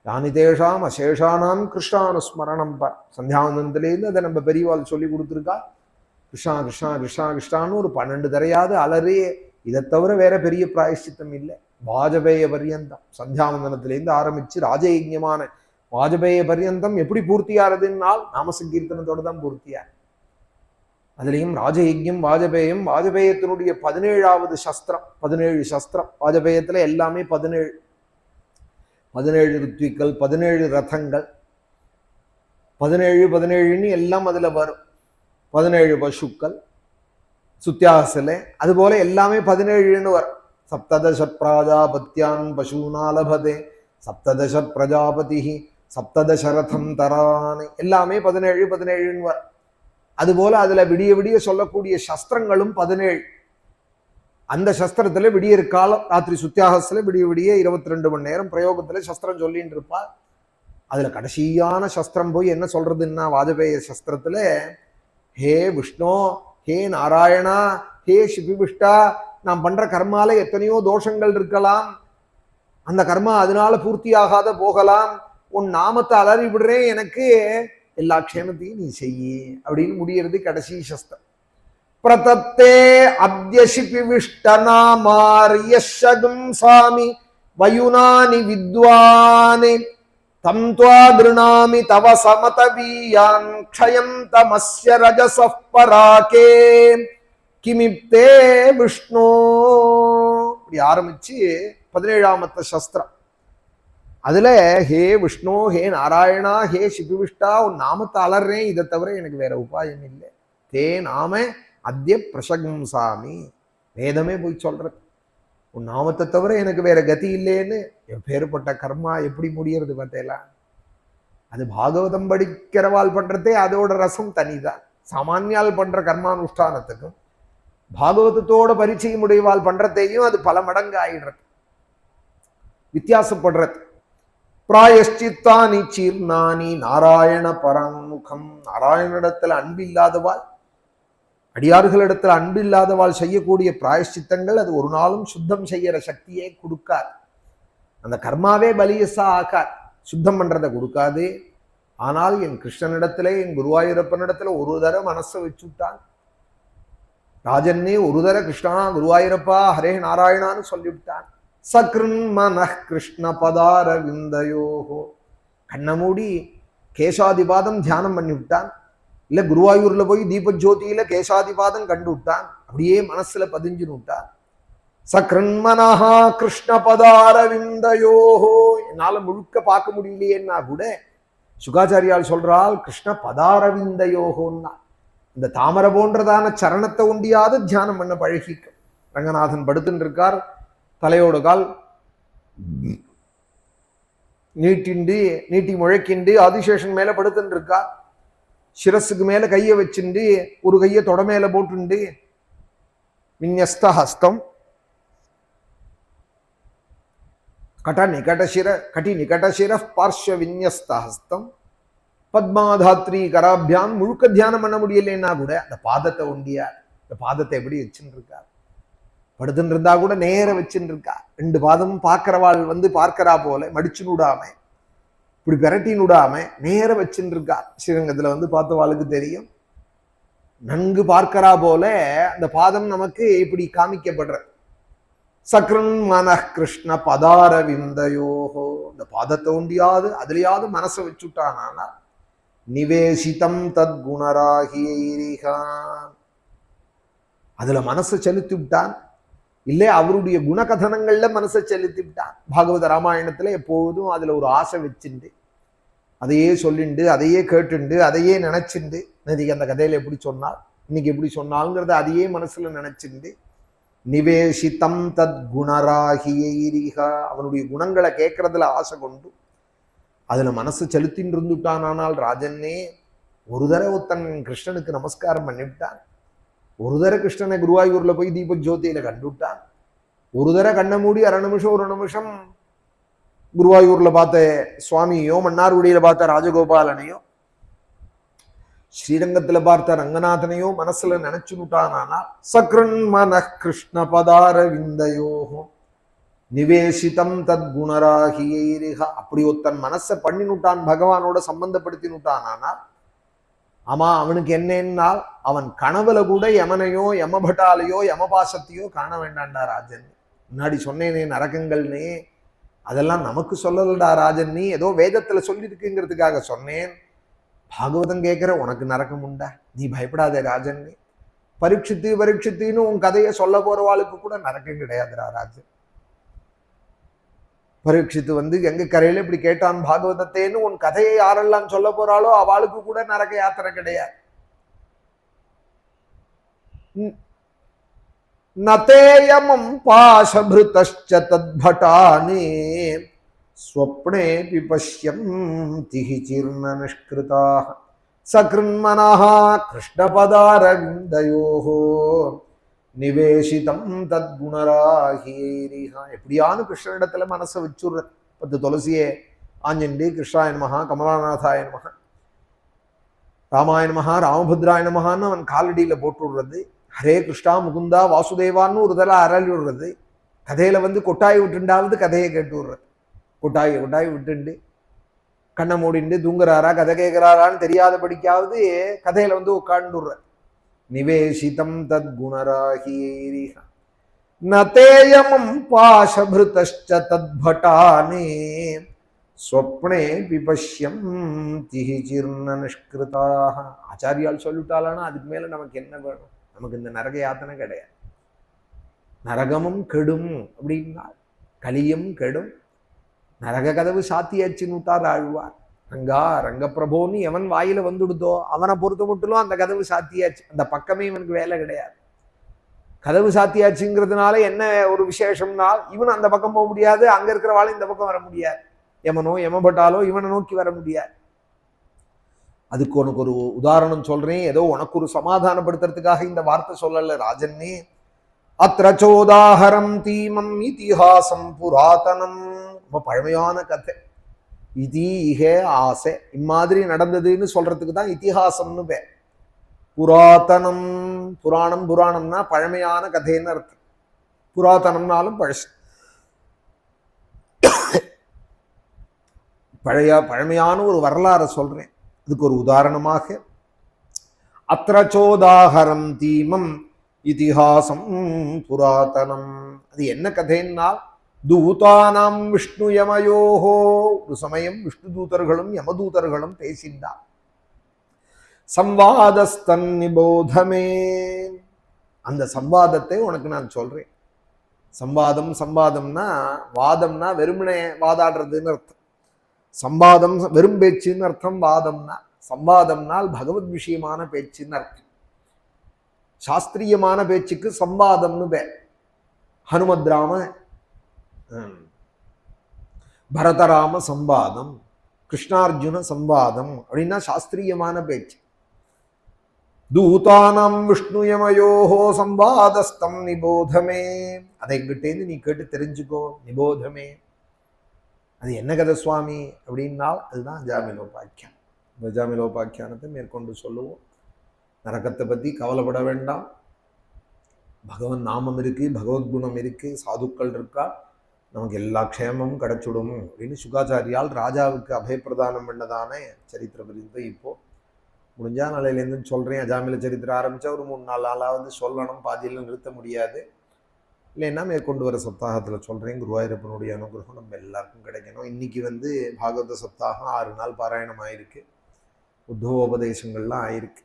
யானி தேஷாம் அசேஷானாம் கிருஷ்ணானுஸ்மரணம் பரம். சந்தியாவந்தத்திலேருந்து அதை நம்ம பெரியவாள் சொல்லி கொடுத்துருக்கா. கிருஷ்ணா கிருஷ்ணா கிருஷ்ணா கிருஷ்ணான்னு ஒரு 12 தரையாவது அலறே. இதை தவிர வேற பெரிய பிராயஷ்சித்தம் இல்லை. வாஜபேய பர்யந்தம், சந்தியாவந்தனத்திலேருந்து ஆரம்பிச்சு ராஜயஜ்யமான வாஜபேய பர்யந்தம் எப்படி பூர்த்தியாறதுன்னால் நாம சங்கீர்த்தனத்தோட தான் பூர்த்தியார். அதுலேயும் ராஜயஜ்யம் வாஜபேயம், வாஜபேயத்தினுடைய 17வது சஸ்திரம், 17 சஸ்திரம். வாஜபேயத்துல எல்லாமே 17 ருத்விக்கள், 17 ரதங்கள், 17 எல்லாம் அதுல வரும். 17 பசுக்கள் சுத்தியாசல, அதுபோல எல்லாமே 17ன்னு வரும். சப்ததச பிராஜாபத்யான் பசூனாலபதே சப்ததச பிரஜாபதி சப்ததசரதம் தரான், எல்லாமே 17ன்னு வரும். அதுபோல அதுல விடிய விடிய சொல்லக்கூடிய சஸ்திரங்களும் 17. அந்த சஸ்திரத்துல விடிய காலம் ராத்திரி சுத்தியாகத்துல விடிய விடிய 22 மணி நேரம் பிரயோகத்துல சஸ்திரம் சொல்லிட்டு இருப்பார். அதுல கடைசியான சஸ்திரம் போய் என்ன சொல்றதுன்னா, வாஜபேய சஸ்திரத்துல ஹே விஷ்ணு, ஹே நாராயணா, ஹே சிபிவிஷ்டா, நான் பண்ற கர்மால எத்தனையோ தோஷங்கள் இருக்கலாம், அந்த கர்மா அதனால பூர்த்தியாகாத போகலாம், உன் நாமத்தை அலறி விடுறேன், எனக்கு எல்லா க்ஷேமத்தையும் நீ செய்யி அப்படின்னு முடியறது கடைசி சஸ்திரம். பிரதப்தே அப்யசிபிவிஷ்டநாமார்யஷகும் சாமி வயுனானி வித்வானே தம் த்வா கிருணாமி தவ சமதவீயான் க்ஷயம் தமஸ்ய ரஜஸ பராகே கிமிப்தே விஷ்ணு. இப்படி ஆரம்பிச்சு 17வது சஸ்திரம். அதுல ஹே விஷ்ணு, ஹே நாராயணா, ஹே சிபிவிஷ்டா, உன் நாமத்தை அலறேன், இதை தவிர எனக்கு வேற உபாயம் இல்லை. தே நாம அத்ய பிரசகம்சாமி, வேதமே போய் சொல்றது, உன் நாமத்தை தவிர எனக்கு வேற கதி இல்லைன்னு. என் பேருப்பட்ட கர்மா எப்படி முடியறது பார்த்தேலாம். அது பாகவதம் படிக்கிறவாள் பண்றதே அதோட ரசம் தனிதான். சாமானியால் பண்ற கர்மானுஷ்டானத்துக்கும் பாகவதத்தோட பரிச்சயம் உடையவாள் பண்றதையும் அது பல மடங்கு ஆயிடுறது, வித்தியாசப்படுறது. பிராயஷ்சித்தானி சீர்ணானி நாராயண பராமுகம், நாராயணனிடத்துல அன்பில்லாதவாள், அடியார்களிடத்துல அன்பில்லாதவாள் செய்யக்கூடிய பிராயஷ்சித்தங்கள் அது ஒரு நாளும் சுத்தம் செய்யற சக்தியே கொடுக்காது. அந்த கர்மாவே பலியசா ஆக்காது, சுத்தம் பண்றதை கொடுக்காது. ஆனால் என் கிருஷ்ணனிடத்துல, என் குருவாயூரப்பனிடத்துல ஒரு தர மனசை வச்சுட்டான். ராஜன்னே ஒரு தர கிருஷ்ணா குருவாயூரப்பா ஹரே நாராயணான்னு சொல்லிவிட்டான். சக்ருன் மனஹ் கிருஷ்ண பதார விந்தயோகோ, கண்ண மூடி கேசாதிபாதம் தியானம் பண்ணி விட்டான். இல்ல குருவாயூர்ல போய் தீபஜோதியில கேசாதிபாதம் கண்டு விட்டான், அப்படியே மனசுல பதிஞ்சுன்னு விட்டான். சக்ரன்மனஹா கிருஷ்ண பதார விந்தயோகோ, என்னால முழுக்க பார்க்க முடியலையேன்னா கூட சுகாச்சாரியால் சொல்றால் கிருஷ்ண பதார விந்தயோகோன்னா, இந்த தாமரை போன்றதான சரணத்தை ஒண்டியாவது தியானம் பண்ண பழகிக்கும். ரங்கநாதன் படுத்துட்டு இருக்கார், தலையோட கால் நீட்டி முழக்கிண்டு ஆதிசேஷன் மேல படுத்துட்டு இருக்கார். சிரஸுக்கு மேல கையை வச்சுண்டு ஒரு கையை தொட மேல போட்டுண்டு விநியஸ்த ஹஸ்தம் கடி நிகடசிர பார்ஷ்வ விநியஸ்த ஹஸ்தம் பத்மாதாத்ரி கராபியான், முழுக்க தியானம் பண்ண முடியலன்னா கூட அந்த பாதத்தை ஒண்டியா, இந்த பாதத்தை எப்படி வச்சுட்டு இருக்கார். படுத்துட்டு இருந்தா கூட நேர வச்சுட்டு இருக்கா, 2 பாதமும் பார்க்கிறவாள் வந்து பார்க்கிறா போல மடிச்சு விடாம இப்படி பெரட்டின்னு விடாம நேர வச்சுட்டு இருக்கா. ஸ்ரீரங்கத்துல வந்து பார்த்தவாளுக்கு தெரியும். நன்கு பார்க்கிறா போல அந்த பாதம் நமக்கு இப்படி காமிக்கப்படுற. சக்ரன் மன கிருஷ்ண பதார விந்தயோகோ, இந்த பாதத்தை ஒண்டியாவது அதுலயாவது மனசை வச்சுட்டானா நிவேசிதம் தத் குணராகியான், அதுல மனசை செலுத்தி விட்டான். இல்லை அவருடைய குணகதனங்கள்ல மனசை செலுத்தி விட்டான். பாகவத ராமாயணத்துல எப்போதும் அதுல ஒரு ஆசை வச்சுண்டு அதையே சொல்லிண்டு அதையே கேட்டுண்டு அதையே நினைச்சுண்டு, இன்னைக்கு அந்த கதையில எப்படி சொன்னால் இன்னைக்கு எப்படி சொன்னாலுங்கிறத அதையே மனசுல நினைச்சுண்டு நிவேசிதம் தத் குணராகியா, அவனுடைய குணங்களை கேட்கறதுல ஆசை கொண்டு அதுல மனசு செலுத்தின்னு இருந்துட்டானால் ராஜன்னே ஒரு தடவை ஒருத்தன் கிருஷ்ணனுக்கு நமஸ்காரம் பண்ணிவிட்டான். ஒரு தடவை கிருஷ்ணனை குருவாயூர்ல போய் தீப ஜோதியில கண்டுவிட்டான். ஒரு தடவை கண்ணை மூடி ஒரு நிமிஷம் குருவாயூர்ல பார்த்த சுவாமியோ மன்னார்குடியில பார்த்த ராஜகோபாலனையோ ஸ்ரீரங்கத்துல பார்த்த ரங்கநாதனையோ மனசுல நினைச்சுட்டானா சக்ரன் மன கிருஷ்ண பதார விந்தயோகோ நிவேசிதம் தத் குணராகியா, அப்படி ஒருத்தன் மனசை பண்ணினுட்டான், பகவானோட சம்பந்தப்படுத்தினுட்டானா ஆமா அவனுக்கு என்னன்னால் அவன் கனவுல கூட யமனையோ யமபட்டாலையோ யமபாசத்தையோ காண வேண்டாண்டா ராஜன். முன்னாடி சொன்னேனே நரகங்கள்னே, அதெல்லாம் நமக்கு சொல்லலடா ராஜன், நீ ஏதோ வேதத்துல சொல்லியிருக்குங்கிறதுக்காக சொன்னேன். பாகவதம் கேட்கிற உனக்கு நரகம் உண்டா, நீ பயப்படாதே ராஜன். பரீட்சித்துன்னு உன் கதையை சொல்ல போறவாளுக்கு கூட நரக்கம் கிடையாதுடா ராஜன். பரீட்சித்து வந்து எங்க கரையில இப்படி கேட்டான் பாகவதத்தேன்னு உன் கதையை யாரெல்லாம் சொல்ல போறாளோ அவளுக்கு கூட நரக யாத்திரை கிடையாது. நதேயமம் பாசபிருதஷ்ச தத்பட்டானே ஸ்வப்னேபி பஷ்யந்தி சீர்ண நிஷ்கிருதாः சக்ருன்மனः கிருஷ்ணபதாரவிந்தயோஹோ நிவேசிதம் தத்குணராகியா. எப்படியானு கிருஷ்ணனிடத்துல மனசை வச்சுடுற. 10 துளசியே ஆஞ்சண்டி கிருஷ்ணாய நமஹா கமலாநாதாய நமஹா ராமாய நமஹா ராமபத்ராய நமஹான்னு அவன் காலடியில போட்டு விடுறது. ஹரே கிருஷ்ணா முகுந்தா வாசுதேவான்னு ஒரு தலை அரளி விடுறது. கதையில வந்து கொட்டாய் விட்டுண்டாவது கதையை கேட்டு விடுறது. கொட்டாய் விட்டுண்டு கண்ணை மூடிண்டு தூங்குறாரா கதை கேட்கிறாரான்னு தெரியாதபடிக்காவது கதையில வந்து உட்கார்ந்து விடுற. நிவேசிதம் தத் குணராகியா நதேயமம் பாசபிருதஷ்ச தத்பட்டானே ஸ்வப்னே பிபஷ்யந்தி சீர்ண நிஷ்கிருதாः. ஆச்சாரியால் சொல்லிட்டாலானா அதுக்கு மேல நமக்கு என்ன வேணும்? நமக்கு இந்த நரக யாத்தனை கிடையாது. நரகமும் கெடும் அப்படின்னா கலியும் கெடும், நரக கதவு சாத்தியாச்சுன்னு விட்டார் ஆழ்வார். ரங்கா ரங்கப்பிரபோன்னு எவன் வாயில வந்துடுதோ அவனை பொறுத்த மட்டும் அந்த கதவு சாத்தியாச்சு, அந்த பக்கமே இவனுக்கு வேலை கிடையாது. கதவு சாத்தியாச்சுங்கிறதுனால என்ன ஒரு விசேஷம்னா இவன் அந்த பக்கம் போக முடியாது, அங்க இருக்கிறவாள் இந்த பக்கம் வர முடியாது, எமனோ எமப்பட்டாலோ இவனை நோக்கி வர முடியாது. அதுக்கு உனக்கு ஒரு உதாரணம் சொல்றேன், ஏதோ உனக்கு ஒரு சமாதானப்படுத்துறதுக்காக இந்த வார்த்தை சொல்லல ராஜன்னே. அத்ரச்சோதாஹரம் தீமம் இதிஹாசம் புராதனம், ரொம்ப பழமையான கதை. இதீக ஆசை இம்மாதிரி நடந்ததுன்னு சொல்றதுக்கு தான் இதிஹாசம்னு பேர். புராதனம் புராணம்னா பழமையான கதைன்னு அர்த்தம். புராதனம்னாலும் பழசு, பழமையான ஒரு வரலாறை சொல்றேன். அதுக்கு ஒரு உதாரணமாக அத்ரச்சோதாஹரம் தீமம் இதிஹாசம் புராதனம், அது என்ன கதைன்னா தூதானாம் விஷ்ணு யமயோஹோ, ஒரு சமயம் விஷ்ணு தூதர்களும் யமதூதர்களும் பேசினார். சம்வாதஸ்தன் நிபோதமே, அந்த சம்வாதத்தை உனக்கு நான் சொல்றேன். சம்வாதம்னா வாதம்னா வெறுமனே வாதாடுறதுன்னு அர்த்தம். சம்வாதம் வெறும் பேச்சுன்னு அர்த்தம். வாதம்னா சம்வாதம்னால் பகவத் விஷயமான பேச்சுன்னு அர்த்தம். சாஸ்திரியமான பேச்சுக்கு சம்வாதம்னு பேர். ஹனுமத் ராம பரதராம சம்வாதம், கிருஷ்ணார்ஜுன சம்வாதம் அப்படின்னா சாஸ்திரியமான பேச்சு. தூதானம் விஷ்ணு யமயோஹோ சம்வாதஸ்தம் நிபோதமே, அதை எங்கிட்டேந்து நீ கேட்டு தெரிஞ்சுக்கோ. நிபோதமே அது என்ன கதை சுவாமி அப்படின்னால் அதுதான் அஜாமிலோபாக்கியம். அஜாமிலோபாக்கியானத்தை மேற்கொண்டு சொல்லுவோம். நரகத்தை பற்றி கவலைப்பட வேண்டாம். பகவன் நாமம் இருக்கு, பகவத்குணம் இருக்கு, சாதுக்கள் இருக்கா, நமக்கு எல்லா க்ஷேமமும் கிடைச்சுடும் அப்படின்னு சுகாச்சாரியால் ராஜாவுக்கு அபயப்பிரதானம் பண்ணதான சரித்திர விரிந்து இப்போ முடிஞ்சா நாளையிலேருந்து சொல்கிறேன். அஜாமில சரித்திரம் ஆரம்பித்தா ஒரு 3-4 நாளாவது சொல்லணும், பாதியில் நிறுத்த முடியாது. இல்லைன்னா மேற்கொண்டு வர சப்தாகத்தில் சொல்கிறேன். குருவாயூரப்பனுடைய அனுகிரகம் நம்ம எல்லாருக்கும் கிடைக்கணும். இன்றைக்கி பாகவத சப்தாகம் 6 நாள் பாராயணம் ஆயிருக்கு. உத்தவ உபதேசங்கள்லாம் ஆயிருக்கு.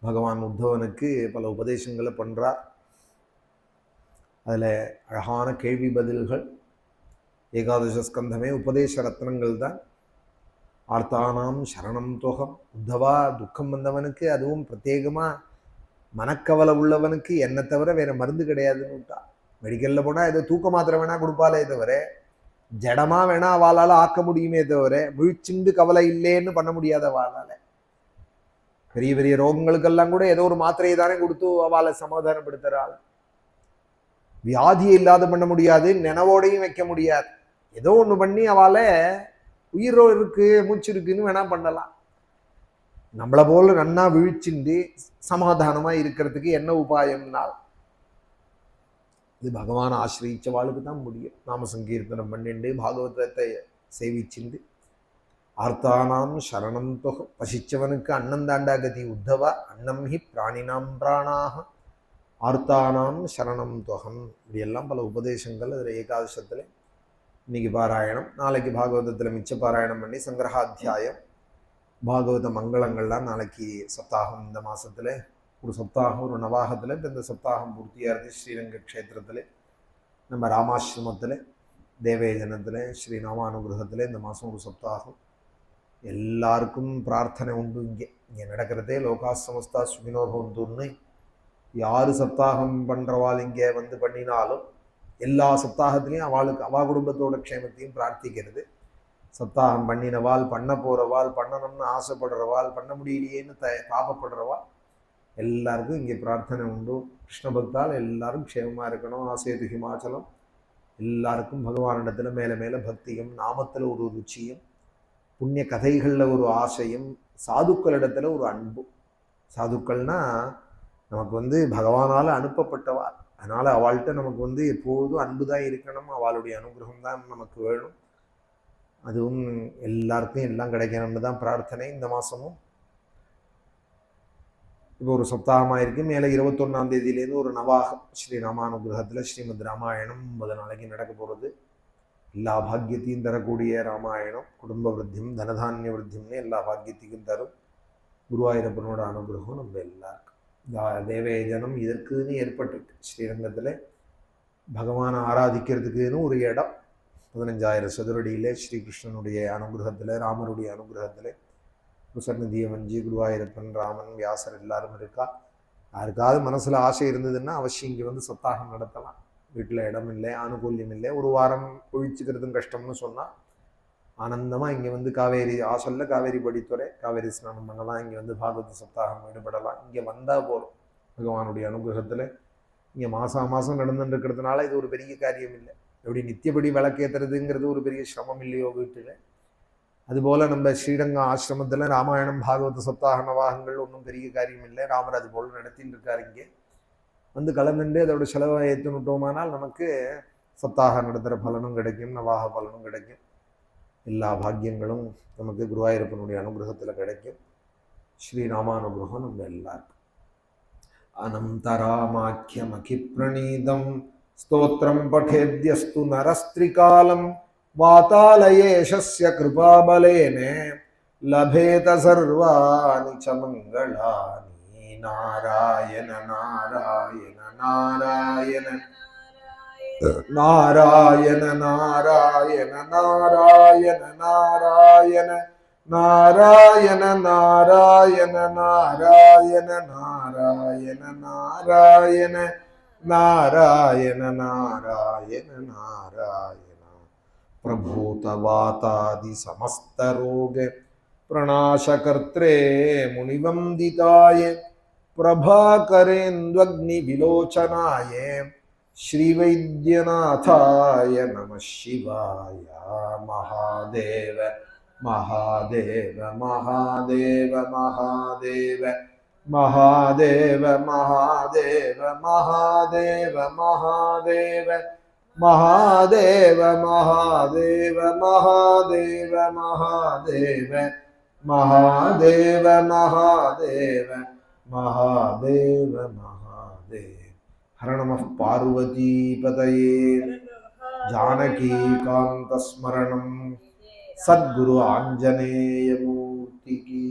பகவான் உத்தவனுக்கு பல உபதேசங்களை பண்ணுறார். அதில் அழகான கேள்வி பதில்கள். ஏகாதச ஸ்கந்தமே உபதேச ரத்னங்கள் தான். ஆர்த்தானாம் சரணம் தோகம். உத்தவா, துக்கம் வந்தவனுக்கு, அதுவும் பிரத்யேகமாக மனக்கவலை உள்ளவனுக்கு என்னை தவிர வேறு மருந்து கிடையாதுன்னு விட்டா. மெடிக்கலில் போனால் ஏதோ தூக்க மாத்திரை வேணால் கொடுப்பாலே தவிர, ஜடமாக வேணால் அவளால் ஆக்க முடியுமே தவிர, விழிச்சுண்டு கவலை இல்லைன்னு பண்ண முடியாத அவளால். பெரிய பெரிய ரோகங்களுக்கெல்லாம் கூட ஏதோ ஒரு மாத்திரையை தானே கொடுத்து அவளை சமாதானப்படுத்துகிறாள். வியாதியை இல்லாத பண்ண முடியாது, நினைவோடையும் வைக்க முடியாது. ஏதோ ஒன்று பண்ணி அவளை உயிரோ இருக்கு, மூச்சு இருக்குன்னு வேணா பண்ணலாம். நம்மளை போல நன்னா விழிச்சுண்டு சமாதானமாக இருக்கிறதுக்கு என்ன உபாயம்னால், இது பகவான் ஆசிரியிச்சவாளுக்கு தான் முடியும். நாம சங்கீர்த்தனம் பண்ணிண்டு பாகவதத்தை சேவிச்சுண்டு ஆர்த்தானாம் சரணம் தொகம். பசிச்சவனுக்கு அன்னம் தாண்டா கதி உத்தவா, அன்னம் ஹி பிராணினாம் பிராணாக ஆர்த்தானாம் சரணம் தொகம். இப்படியெல்லாம் பல உபதேசங்கள் அதில் ஏகாதசத்தில். இன்னைக்கு பாராயணம், நாளைக்கு பாகவதத்தில் மிச்ச பாராயணம் பண்ணி சங்கிரகாத்தியாயம் பாகவத மங்களங்கள்லாம் நாளைக்கு சப்தாகம். இந்த மாதத்தில் ஒரு சப்தாகம், ஒரு நவாகத்தில். இப்போ இந்த சப்தாகம் பூர்த்தியாகிறது. ஸ்ரீரங்க க்ஷேத்திரத்தில், நம்ம ராமாசிரமத்தில், தேவேஜனத்தில், ஸ்ரீ ராமானுகிரகத்தில் இந்த மாதம் ஒரு சப்தாகம். எல்லாருக்கும் பிரார்த்தனை உண்டு. இங்கே நடக்கிறதே லோகா சமஸ்தா சுகினோ பவந்துன்னு யார் சப்தாகம் பண்ணுறவாள் இங்கே பண்ணினாலும் எல்லா சப்தாகத்திலையும் அவள் குடும்பத்தோட க்ஷேமத்தையும் பிரார்த்திக்கிறது. சப்தாகம் பண்ணினவாள், பண்ண போகிறவாள், பண்ணணும்னு ஆசைப்படுறவாள், பண்ண முடியலையேன்னு பாபப்படுறவாள் எல்லாருக்கும் இங்கே பிரார்த்தனை உண்டு. கிருஷ்ண பக்தால் எல்லாரும் க்ஷேமமாக இருக்கணும். ஆசேது ஹிமாச்சலம். எல்லாருக்கும் பகவானிடத்தில் மேலே மேலே பக்தியும், நாமத்தில் ஒரு ருச்சியும், புண்ணிய கதைகளில் ஒரு ஆசையும், சாதுக்களிடத்தில் ஒரு அன்பும். சாதுக்கள்னா நமக்கு பகவானால் அனுப்பப்பட்டவாள். அதனால் அவள்கிட்ட நமக்கு எப்போதும் அன்பு தான் இருக்கணும். அவளுடைய அனுகிரகம் தான் நமக்கு வேணும். அதுவும் எல்லாருக்கும் எல்லாம் கிடைக்கணும்னு தான் பிரார்த்தனை. இந்த மாதமும் இப்போ ஒரு சப்தாகமாக இருக்குது. மேலே 21ஆம் தேதியிலேருந்து ஒரு நவாகம் ஸ்ரீ ராமானுகிரகத்தில் ஸ்ரீமத் ராமாயணம் 9 நாளைக்கு நடக்க போகிறது. எல்லா பாக்கியத்தையும் தரக்கூடிய ராமாயணம். குடும்ப விருத்தியும் தனதானிய விருத்தியம்னு எல்லா பாக்கியத்தையும் தரும். குருவாயூரப்பனோட அனுகிரகம் நம்ம எல்லாருக்கும். தேவேஜனம் இதற்குன்னு ஏற்பட்டிருக்கு. ஸ்ரீரங்கத்தில் பகவானை ஆராதிக்கிறதுக்குன்னு ஒரு இடம் 15,000 சதுரடியில் ஸ்ரீகிருஷ்ணனுடைய அனுகிரகத்தில், ராமருடைய அனுகிரகத்தில் சன்னதியை வஞ்சி குருவாயூரப்பன், ராமன், வியாசர் எல்லாரும் இருக்கா. யாருக்காவது மனசில் ஆசை இருந்ததுன்னா அவசியம் இங்கே சப்தாகம் நடத்தலாம். வீட்டில் இடம் இல்லை, ஆனுகூல்யம் இல்லை, ஒரு வாரம் ஒழிச்சுக்கிறதும் கஷ்டம்னு சொன்னால் ஆனந்தமாக இங்கே காவேரி ஆசல்ல காவேரி படித்துறை, காவேரி ஸ்நானம் பண்ணலாம். இங்கே பாகவத சப்தாகம் ஈடுபடலாம். இங்கே வந்தால் போகிறோம். பகவானுடைய அனுகிரகத்தில் இங்கே மாதம் நடந்துட்டுருக்கிறதுனால இது ஒரு பெரிய காரியம் இல்லை. எப்படி நித்தியப்படி விளக்கேற்றுறதுங்கிறது ஒரு பெரிய சிரமம் இல்லையோ வீட்டில், அதுபோல் நம்ம ஸ்ரீரங்கம் ஆசிரமத்தில் ராமாயணம் பாகவத சப்தாக நவாகங்கள் ஒன்றும் பெரிய காரியம் இல்லை. ராமர் அது போல் நடத்தின்னு இருக்கார். இங்கே கலந்துட்டு அதோட செலவை ஏற்றுனுட்டோமானால் நமக்கு சப்தாக நடத்துகிற பலனும் கிடைக்கும், நவாக பலனும் கிடைக்கும். எல்லா பாக்கியங்களும் நமக்கு குருவாயூரப்பனுடைய அனுகிரகத்தில் கிடைக்கும். ஸ்ரீராமானுகிரகம் நம்ம எல்லாருக்கும். அனந்தராமாக்கியமகி பிரணீதம் ஸ்தோத்திரம் படேத்யஸ்து நரஸ்திரிகாலம் வாதாலயேஷஸ்ய கிருபாபலேனே லபேத சர்வாணி ச மங்களானி. நாராயண நாராயண நாராயண நாராயண நாராயண நாராயண நாராயண நாராயண நாராயண நாராயண நாராயண நாராயண நாராயண நாராயண நாராயண. பிரபூதவாதாதி சமஸ்தரோக பிரணாசகர்த்ரே முனிவந்திதாய பிரபாகரேந்த்வக்னி விலோச்சனாய ஸ்ரீவைத்யநாதாய நம சிவாய. மகாதேவ மகாதேவ மகாதேவ மகாதேவ மகாதேவ மகாதேவ மகாதேவ மகாதேவ महादेव महादेव महादेव महादेव महादेव महादेव महादेव महादेव। हर नमः पार्वती पतये। जानकी कांत स्मरणं सद्गुरु आंजनेय मूर्ति की।